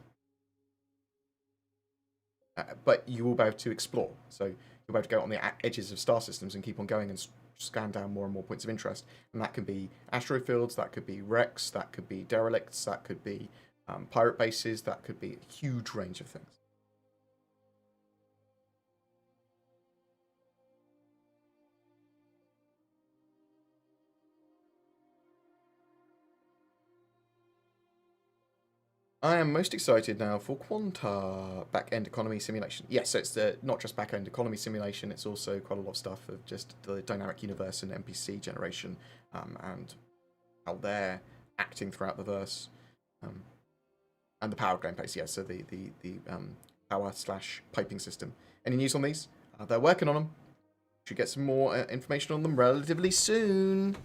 But you will be able to explore. So you'll be able to go on the edges of star systems and keep on going and scan down more and more points of interest. And that could be asteroid fields, that could be wrecks, that could be derelicts, that could be pirate bases, that could be a huge range of things. I am most excited now for Quanta back-end economy simulation. Yes, so it's not just back-end economy simulation, it's also quite a lot of stuff of just the dynamic universe and NPC generation, and how they're acting throughout the verse. And the power gameplays, yeah, so the power/piping system. Any news on these? They're working on them. Should get some more information on them relatively soon.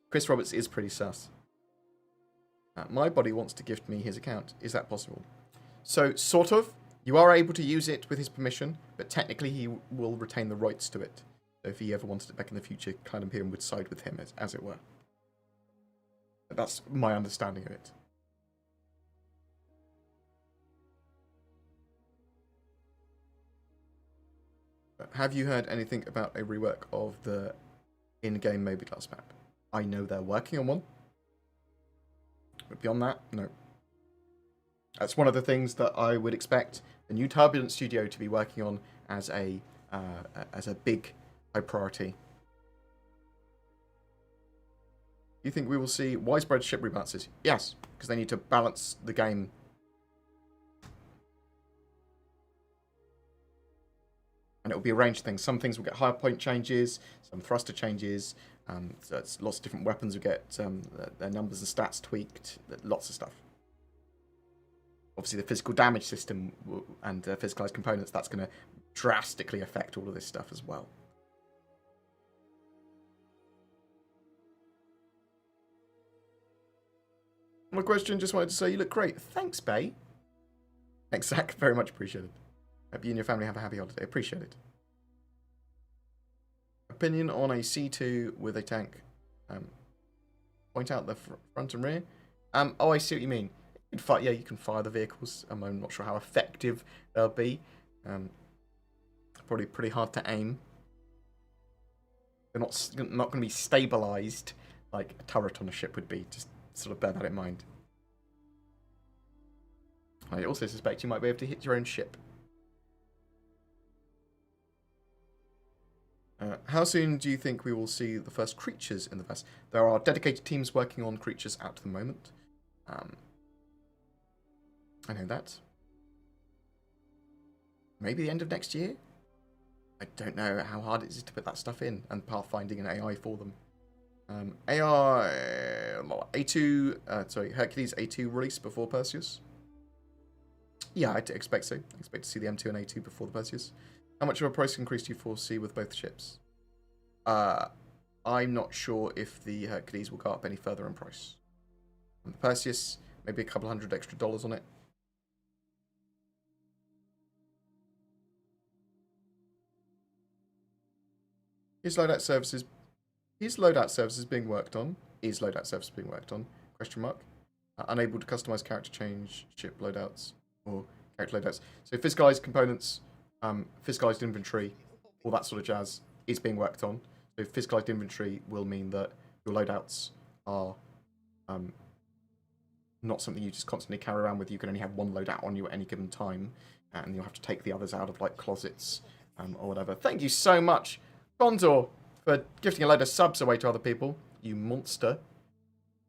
Chris Roberts is pretty sus. My body wants to gift me his account. Is that possible? So, sort of. You are able to use it with his permission, but technically he will retain the rights to it. So if he ever wanted it back in the future, Clan Imperium would side with him, as it were. That's my understanding of it. Have you heard anything about a rework of the in-game Mobius map? I know they're working on one. But beyond that, no. That's one of the things that I would expect the new Turbulent Studio to be working on as a big high priority. You think we will see widespread ship rebalances? Yes, because they need to balance the game. And it will be a range of things. Some things will get higher point changes, some thruster changes, So it's lots of different weapons will get their numbers and stats tweaked, lots of stuff. Obviously, the physical damage system and physicalized components, that's going to drastically affect all of this stuff as well. My question, just wanted to say you look great. Thanks, Bay. Thanks, Zach. Very much appreciated. Hope you and your family have a happy holiday. Appreciate it. Opinion on a C2 with a tank. Point out the front and rear. Oh, I see what you mean. You can fire the vehicles. I'm not sure how effective they'll be. Probably pretty hard to aim. They're not going to be stabilized like a turret on a ship would be. Just sort of bear that in mind. I also suspect you might be able to hit your own ship. How soon do you think we will see the first creatures in the verse? There are dedicated teams working on creatures at the moment. I know that. Maybe the end of next year? I don't know how hard it is to put that stuff in, and pathfinding an AI for them. Hercules A2 release before Perseus? Yeah, I expect so. I expect to see the M2 and A2 before the Perseus. How much of a price increase do you foresee with both ships? I'm not sure if the Hercules will go up any further in price. And the Perseus, maybe a couple $100 extra on it. Is loadout services being worked on? Is loadout services being worked on? Question mark. Unable to customize character change, ship loadouts, or character loadouts. So physicalized components, physicalized inventory, all that sort of jazz is being worked on. So physicalized inventory will mean that your loadouts are not something you just constantly carry around with. You can only have one loadout on you at any given time, and you'll have to take the others out of like closets or whatever. Thank you so much, Condor, for gifting a load of subs away to other people. You monster.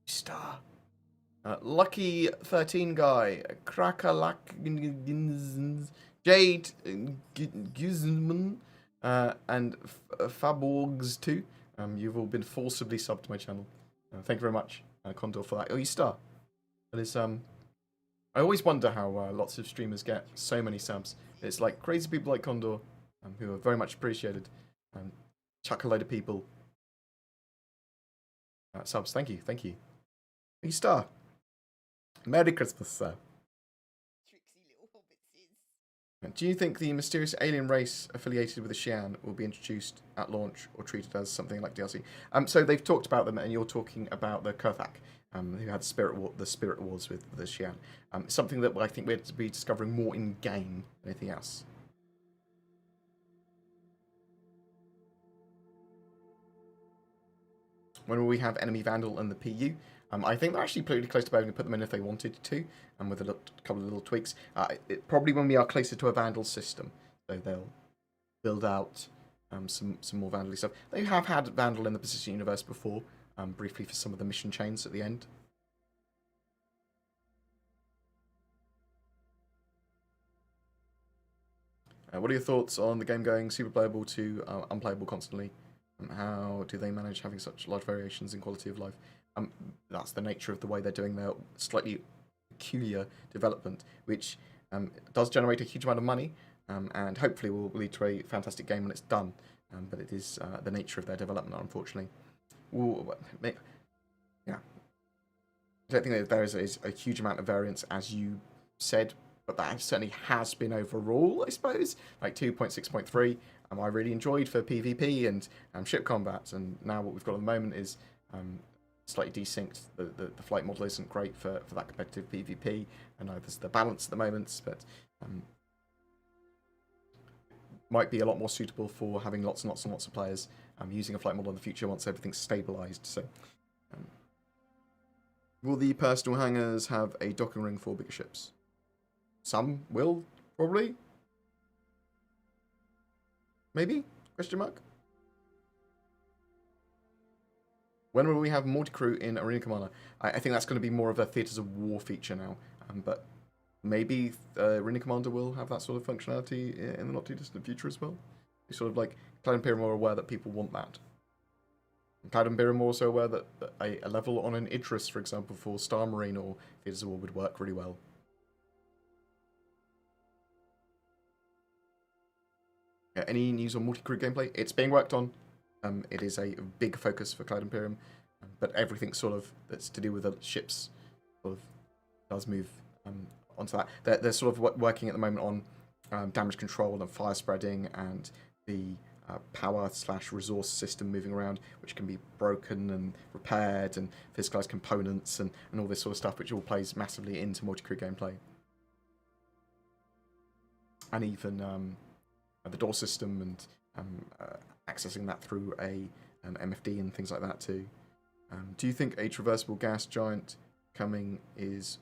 Star. Lucky 13 guy, Krakalak, Jade Guzman, and Faborgs 2. You've all been forcibly subbed to my channel. Thank you very much, Condor, for that. Oh, you star. But it's I always wonder how lots of streamers get so many subs. It's like crazy people like Condor, who are very much appreciated. Chuck a load of people subs. Thank you, thank you. You star. Merry Christmas, sir. Do you think the mysterious alien race affiliated with the Xi'an will be introduced at launch or treated as something like DLC? So they've talked about them, and you're talking about the Kurthak, who had the Spirit Wars with the Xi'an. Something that I think we're to be discovering more in game than anything else. When will we have Enemy Vandal and the PU? I think they're actually pretty close to being able to put them in if they wanted to, and with a couple of little tweaks. Probably when we are closer to a Vandal system, so they'll build out some more Vandal stuff. They have had Vandal in the Persistent Universe before, briefly for some of the mission chains at the end. What are your thoughts on the game going super playable to unplayable constantly? How do they manage having such large variations in quality of life? That's the nature of the way they're doing their slightly peculiar development, which does generate a huge amount of money, and hopefully will lead to a fantastic game when it's done. But it is the nature of their development, unfortunately. Yeah, I don't think that there is a huge amount of variance, as you said, but that certainly has been overall, I suppose. Like 2.6.3, I really enjoyed for PvP and ship combat, and now what we've got at the moment is slightly desynced. The flight model isn't great for that competitive PvP, and there's the balance at the moment, but might be a lot more suitable for having lots and lots and lots of players using a flight model in the future once everything's stabilized. So, will the personal hangars have a docking ring for bigger ships? Some will, probably. Maybe? Question mark? When will we have multi-crew in Arena Commander? I think that's going to be more of a Theatres of War feature now. But maybe Arena Commander will have that sort of functionality in the not too distant future as well. It's sort of like Clan Imperium are aware that people want that. Cloud Imperium are also aware that a level on an Idris, for example, for Star Marine or Theaters of War would work really well. Any news on multi-crew gameplay? It's being worked on. It is a big focus for Cloud Imperium, but everything sort of that's to do with the ships sort of does move onto that. They're sort of working at the moment on damage control and fire spreading and the power/resource system moving around, which can be broken and repaired, and physicalized components and all this sort of stuff, which all plays massively into multi-crew gameplay. And even the door system and accessing that through a MFD and things like that too. Do you think a traversable gas giant coming is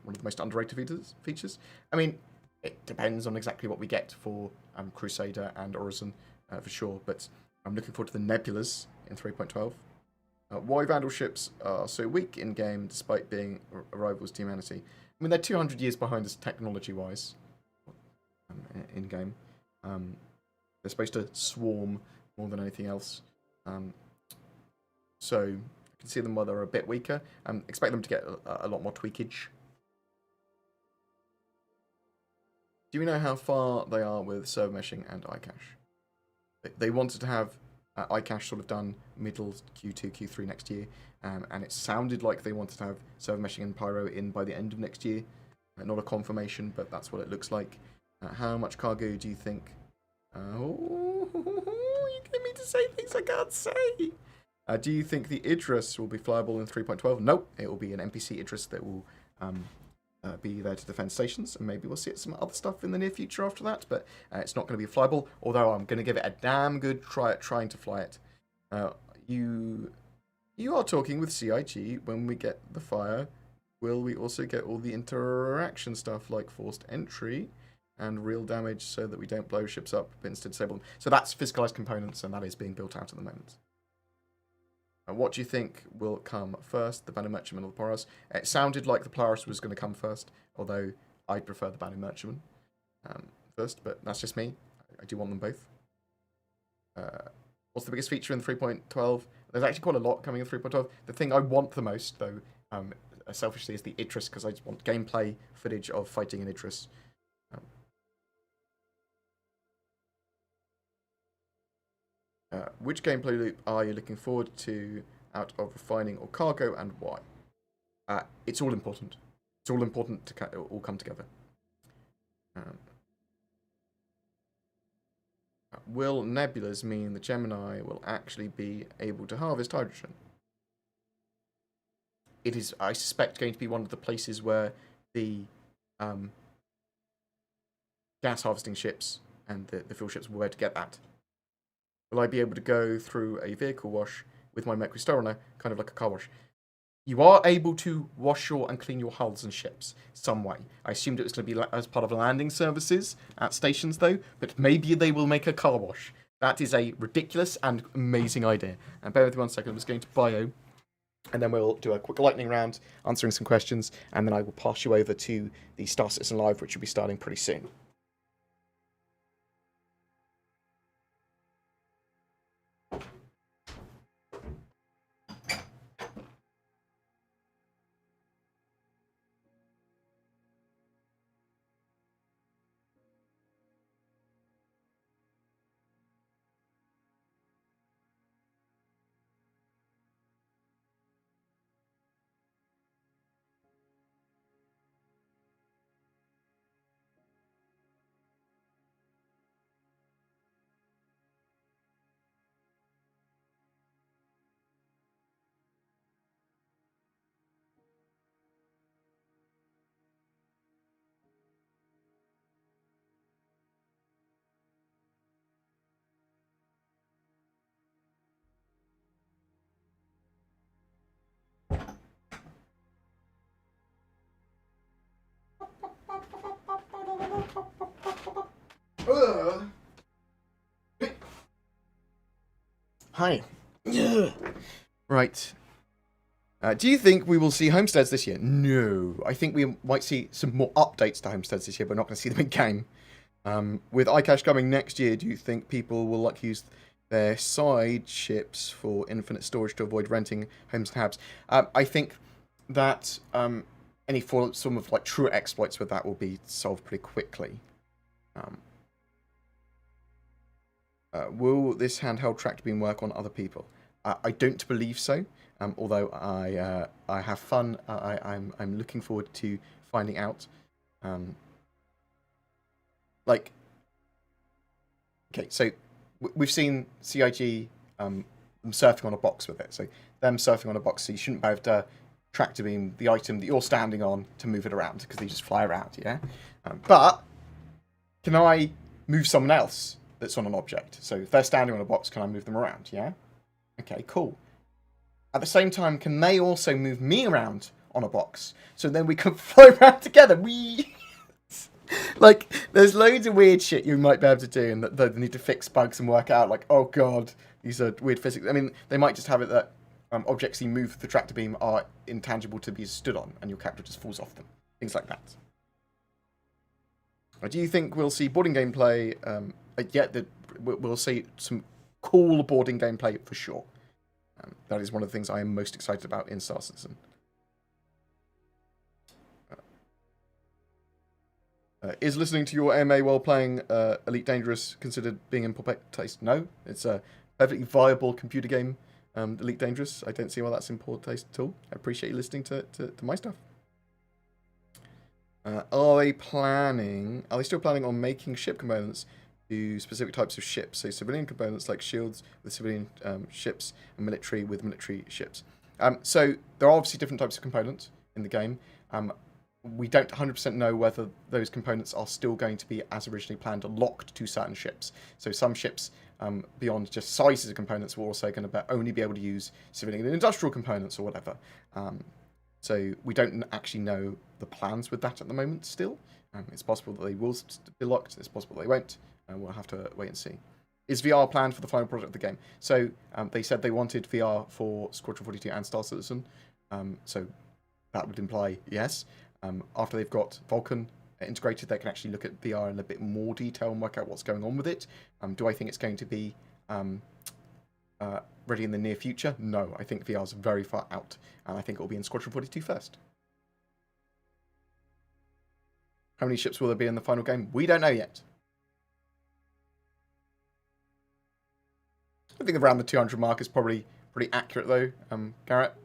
one of the most underrated features? I mean, it depends on exactly what we get for Crusader and Orison for sure, but I'm looking forward to the Nebulas in 3.12. Why Vandal ships are so weak in game despite being rivals to humanity? I mean, they're 200 years behind us technology-wise in game. They're supposed to swarm more than anything else. So I can see them while they're a bit weaker. Expect them to get a lot more tweakage. Do we know how far they are with server meshing and iCache? They wanted to have iCache sort of done middle Q2, Q3 next year, and it sounded like they wanted to have server meshing and Pyro in by the end of next year. Not a confirmation, but that's what it looks like. How much cargo do you think? You get me to say things I can't say. Do you think the Idris will be flyable in 3.12? Nope, it will be an NPC Idris that will be there to defend stations, and maybe we'll see some other stuff in the near future after that, but it's not going to be flyable, although I'm going to give it a damn good try at trying to fly it. You are talking with CIG. When we get the fire, will we also get all the interaction stuff like forced entry and real damage so that we don't blow ships up but instead disable them? So that's physicalized components, and that is being built out at the moment. What do you think will come first, the Banu Merchantman or the Polaris? It sounded like the Polaris was going to come first, although I'd prefer the Banu Merchantman first, but that's just me. I do want them both. What's the biggest feature in 3.12? There's actually quite a lot coming in 3.12. The thing I want the most, though, selfishly, is the Idris, because I just want gameplay footage of fighting in Idris. Which gameplay loop are you looking forward to out of refining or cargo, and why? It's all important. It's all important to all come together. Will nebulas mean the Gemini will actually be able to harvest hydrogen? It is, I suspect, going to be one of the places where the gas harvesting ships and the fuel ships will be able to get that. Will I be able to go through a vehicle wash with my Mercury Star Runner, kind of like a car wash? You are able to wash and clean your hulls and ships some way. I assumed it was going to be as part of landing services at stations, though, but maybe they will make a car wash. That is a ridiculous and amazing idea. And bear with me 1 second, I'm just going to bio, and then we'll do a quick lightning round, answering some questions, and then I will pass you over to the Star Citizen Live, which will be starting pretty soon. Hi. Right. Do you think we will see homesteads this year? No. I think we might see some more updates to homesteads this year, but not going to see them in game. With iCache coming next year, do you think people will like use their side ships for infinite storage to avoid renting homes and habs. I think that any form of like true exploits with that will be solved pretty quickly. Will this handheld tractor beam work on other people? I don't believe so. Although I have fun. I'm looking forward to finding out. Like, okay, so we've seen CIG them surfing on a box with it. So them surfing on a box, so you shouldn't be able to tractor beam the item that you're standing on to move it around because they just fly around. Yeah, but can I move someone else that's on an object? So if they're standing on a box, can I move them around? Yeah. Okay, cool. At the same time, can they also move me around on a box? So then we can fly around together. Like, there's loads of weird shit you might be able to do, and that they need to fix bugs and work out, like, oh god, these are weird physics. I mean, they might just have it that objects you move the tractor beam are intangible to be stood on, and your character just falls off them. Things like that. Do you think we'll see boarding gameplay? We'll see some cool boarding gameplay for sure. That is one of the things I am most excited about in Star Citizen. Is listening to your AMA while playing Elite Dangerous considered being in poor taste? No, it's a perfectly viable computer game, Elite Dangerous. I don't see why that's in poor taste at all. I appreciate you listening to my stuff. Are they still planning on making ship components to specific types of ships? So civilian components like shields with civilian ships and military with military ships. So there are obviously different types of components in the game. We don't 100% know whether those components are still going to be, as originally planned, locked to certain ships. So some ships, beyond just sizes of components, will also going to only be able to use civilian and industrial components or whatever. So we don't actually know the plans with that at the moment still. It's possible that they will be locked. It's possible they won't. We'll have to wait and see. Is VR planned for the final product of the game? So they said they wanted VR for Squadron 42 and Star Citizen. So that would imply yes. After they've got Vulkan integrated, they can actually look at VR in a bit more detail and work out what's going on with it. Do I think it's going to be ready in the near future? No, I think VR is very far out, and I think it will be in Squadron 42 first. How many ships will there be in the final game? We don't know yet. I think around the 200 mark is probably pretty accurate, though, Garrett.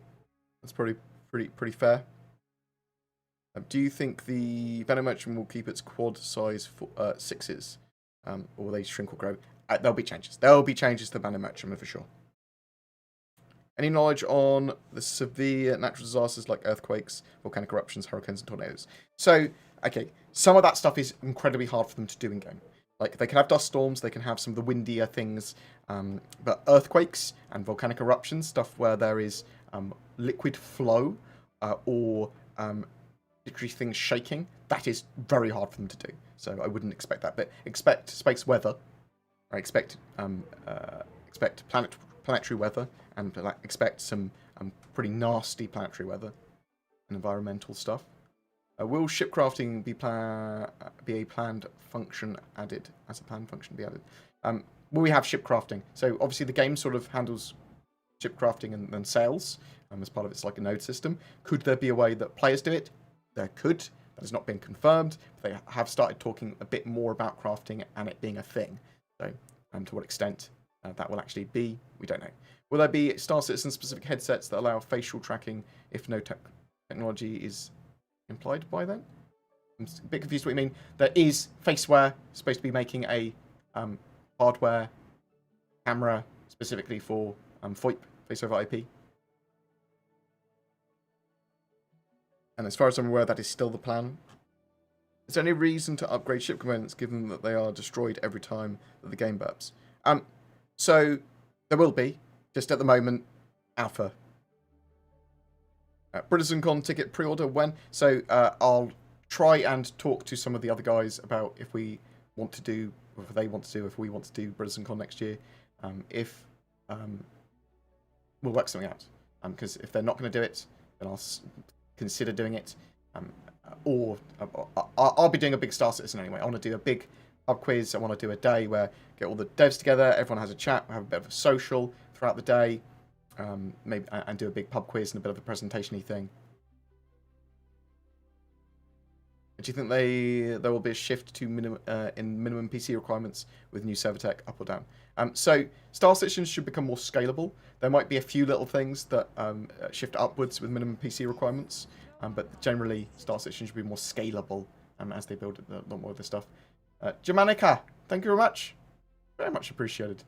That's probably pretty fair. Do you think the Venom Merchant will keep its quad size for 6s? Or will they shrink or grow? There'll be changes. There will be changes to the Venom Merchant for sure. Any knowledge on the severe natural disasters like earthquakes, volcanic eruptions, hurricanes, and tornadoes? So, okay, some of that stuff is incredibly hard for them to do in game. Like, they can have dust storms, they can have some of the windier things, but earthquakes and volcanic eruptions, stuff where there is liquid flow or literally things shaking, that is very hard for them to do. So I wouldn't expect that. But expect space weather. I expect planetary weather, and expect some pretty nasty planetary weather and environmental stuff. Will ship crafting be a planned function added? As a planned function be added? Will we have ship crafting? So obviously the game sort of handles ship crafting and sales as part of its like a node system. Could there be a way that players do it? There could. That has not been confirmed. They have started talking a bit more about crafting and it being a thing. So, to what extent that will actually be, we don't know. Will there be Star Citizen specific headsets that allow facial tracking if no technology is implied by them? I'm a bit confused what you mean. There is Faceware supposed to be making a hardware camera specifically for VoIP, Face over IP. And as far as I'm aware, that is still the plan. Is there any reason to upgrade ship components given that they are destroyed every time that the game burps? So there will be, just at the moment, alpha. BritainCon ticket pre-order when? So I'll try and talk to some of the other guys about if we want to do, or if they want to do, if we want to do BritainCon next year. We'll work something out. Because if they're not going to do it, then I'll consider doing it, or I'll be doing a big Star Citizen anyway. I want to do a big pub quiz. I want to do a day where get all the devs together, everyone has a chat, have a bit of a social throughout the day, maybe and do a big pub quiz and a bit of a presentation-y thing. Do you think there will be a shift to minimum PC requirements with new server tech, up or down? So Star Citizen should become more scalable. There might be a few little things that shift upwards with minimum PC requirements, but generally Star Citizen should be more scalable as they build a lot more of this stuff. Germanica, thank you very much. Very much appreciated.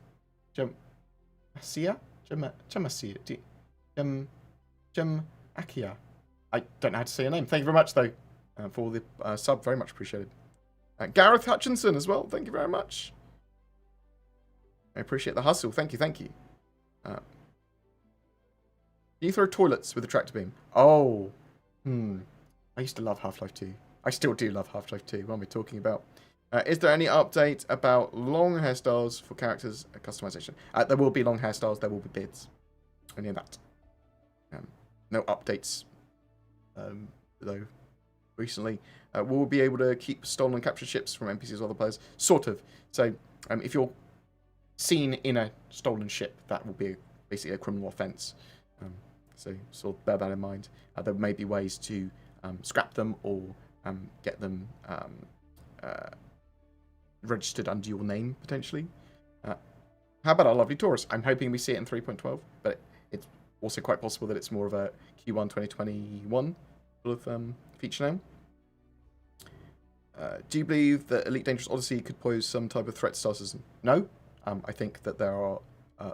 Gemacia? Gemacia? Gemacia. I don't know how to say your name. Thank you very much, though. For the sub, very much appreciated. Gareth Hutchinson as well, thank you very much. I appreciate the hustle, thank you, thank you. Can you throw toilets with a tractor beam? Oh, I used to love Half-Life 2. I still do love Half-Life 2, what am we talking about? Is there any update about long hairstyles for characters customization? There will be long hairstyles, there will be beards. Only that. No updates, though. Recently, we'll be able to keep stolen and captured ships from NPCs or other players. Sort of. So, if you're seen in a stolen ship, that will be basically a criminal offence. So, sort of bear that in mind. There may be ways to scrap them or get them registered under your name, potentially. How about our lovely Taurus? I'm hoping we see it in 3.12, but it's also quite possible that it's more of a Q1 2021 sort of feature now. Do you believe that Elite Dangerous Odyssey could pose some type of threat to Star Citizen? No. I think that there are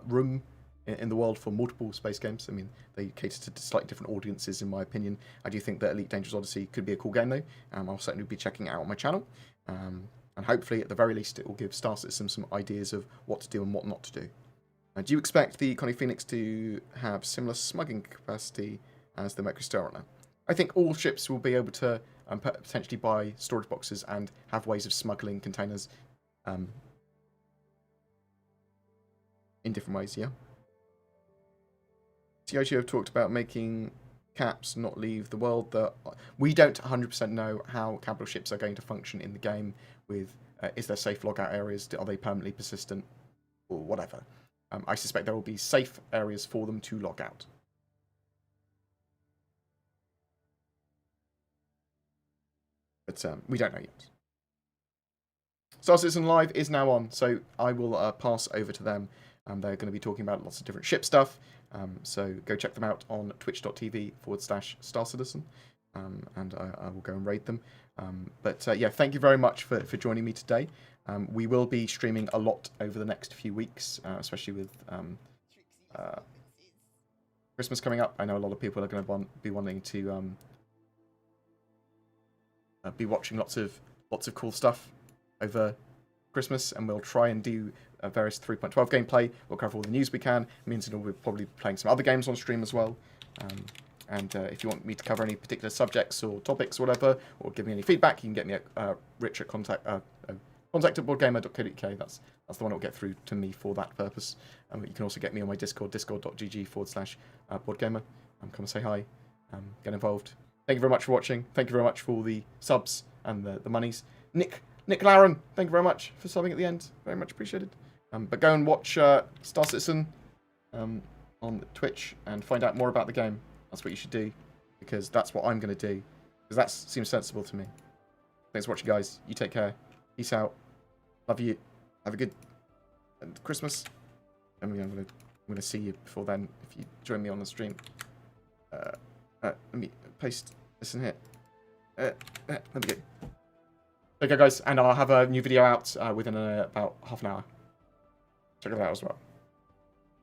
room in the world for multiple space games. I mean, they cater to slightly different audiences, in my opinion. I do think that Elite Dangerous Odyssey could be a cool game, though. I'll certainly be checking it out on my channel. And hopefully, at the very least, it will give Star Citizen some ideas of what to do and what not to do. Do you expect the Connie Phoenix to have similar smuggling capacity as the Mercury Star Runner? I think all ships will be able to potentially buy storage boxes and have ways of smuggling containers in different ways, yeah. TOG have talked about making caps not leave the world. We don't 100% know how capital ships are going to function in the game with, is there safe logout areas, are they permanently persistent, or whatever. I suspect there will be safe areas for them to log out. But we don't know yet. Star Citizen Live is now on, so I will pass over to them. They're going to be talking about lots of different ship stuff. So go check them out on twitch.tv/Star Citizen. And I will go and raid them. But yeah, thank you very much for joining me today. We will be streaming a lot over the next few weeks, especially with Christmas coming up. I know a lot of people are going to be wanting to be watching lots of cool stuff over Christmas, and we'll try and do various 3.12 gameplay. We'll cover all the news we can. It means that we'll probably be playing some other games on stream as well. And if you want me to cover any particular subjects or topics or whatever, or give me any feedback, you can get me at Rich at contact@boardgamer.co.uk. That's the one that will get through to me for that purpose. You can also get me on my Discord, discord.gg/boardgamer. Come and say hi, get involved. Thank you very much for watching. Thank you very much for the subs and the monies. Nick Laren, thank you very much for subbing at the end. Very much appreciated. But go and watch Star Citizen on Twitch and find out more about the game. That's what you should do, because that's what I'm going to do. Because that seems sensible to me. Thanks for watching, guys. You take care. Peace out. Love you. Have a good Christmas. And I'm going to see you before then if you join me on the stream. Let me paste this in here. There we go. Okay, guys, and I'll have a new video out within about half an hour. Check it out as well.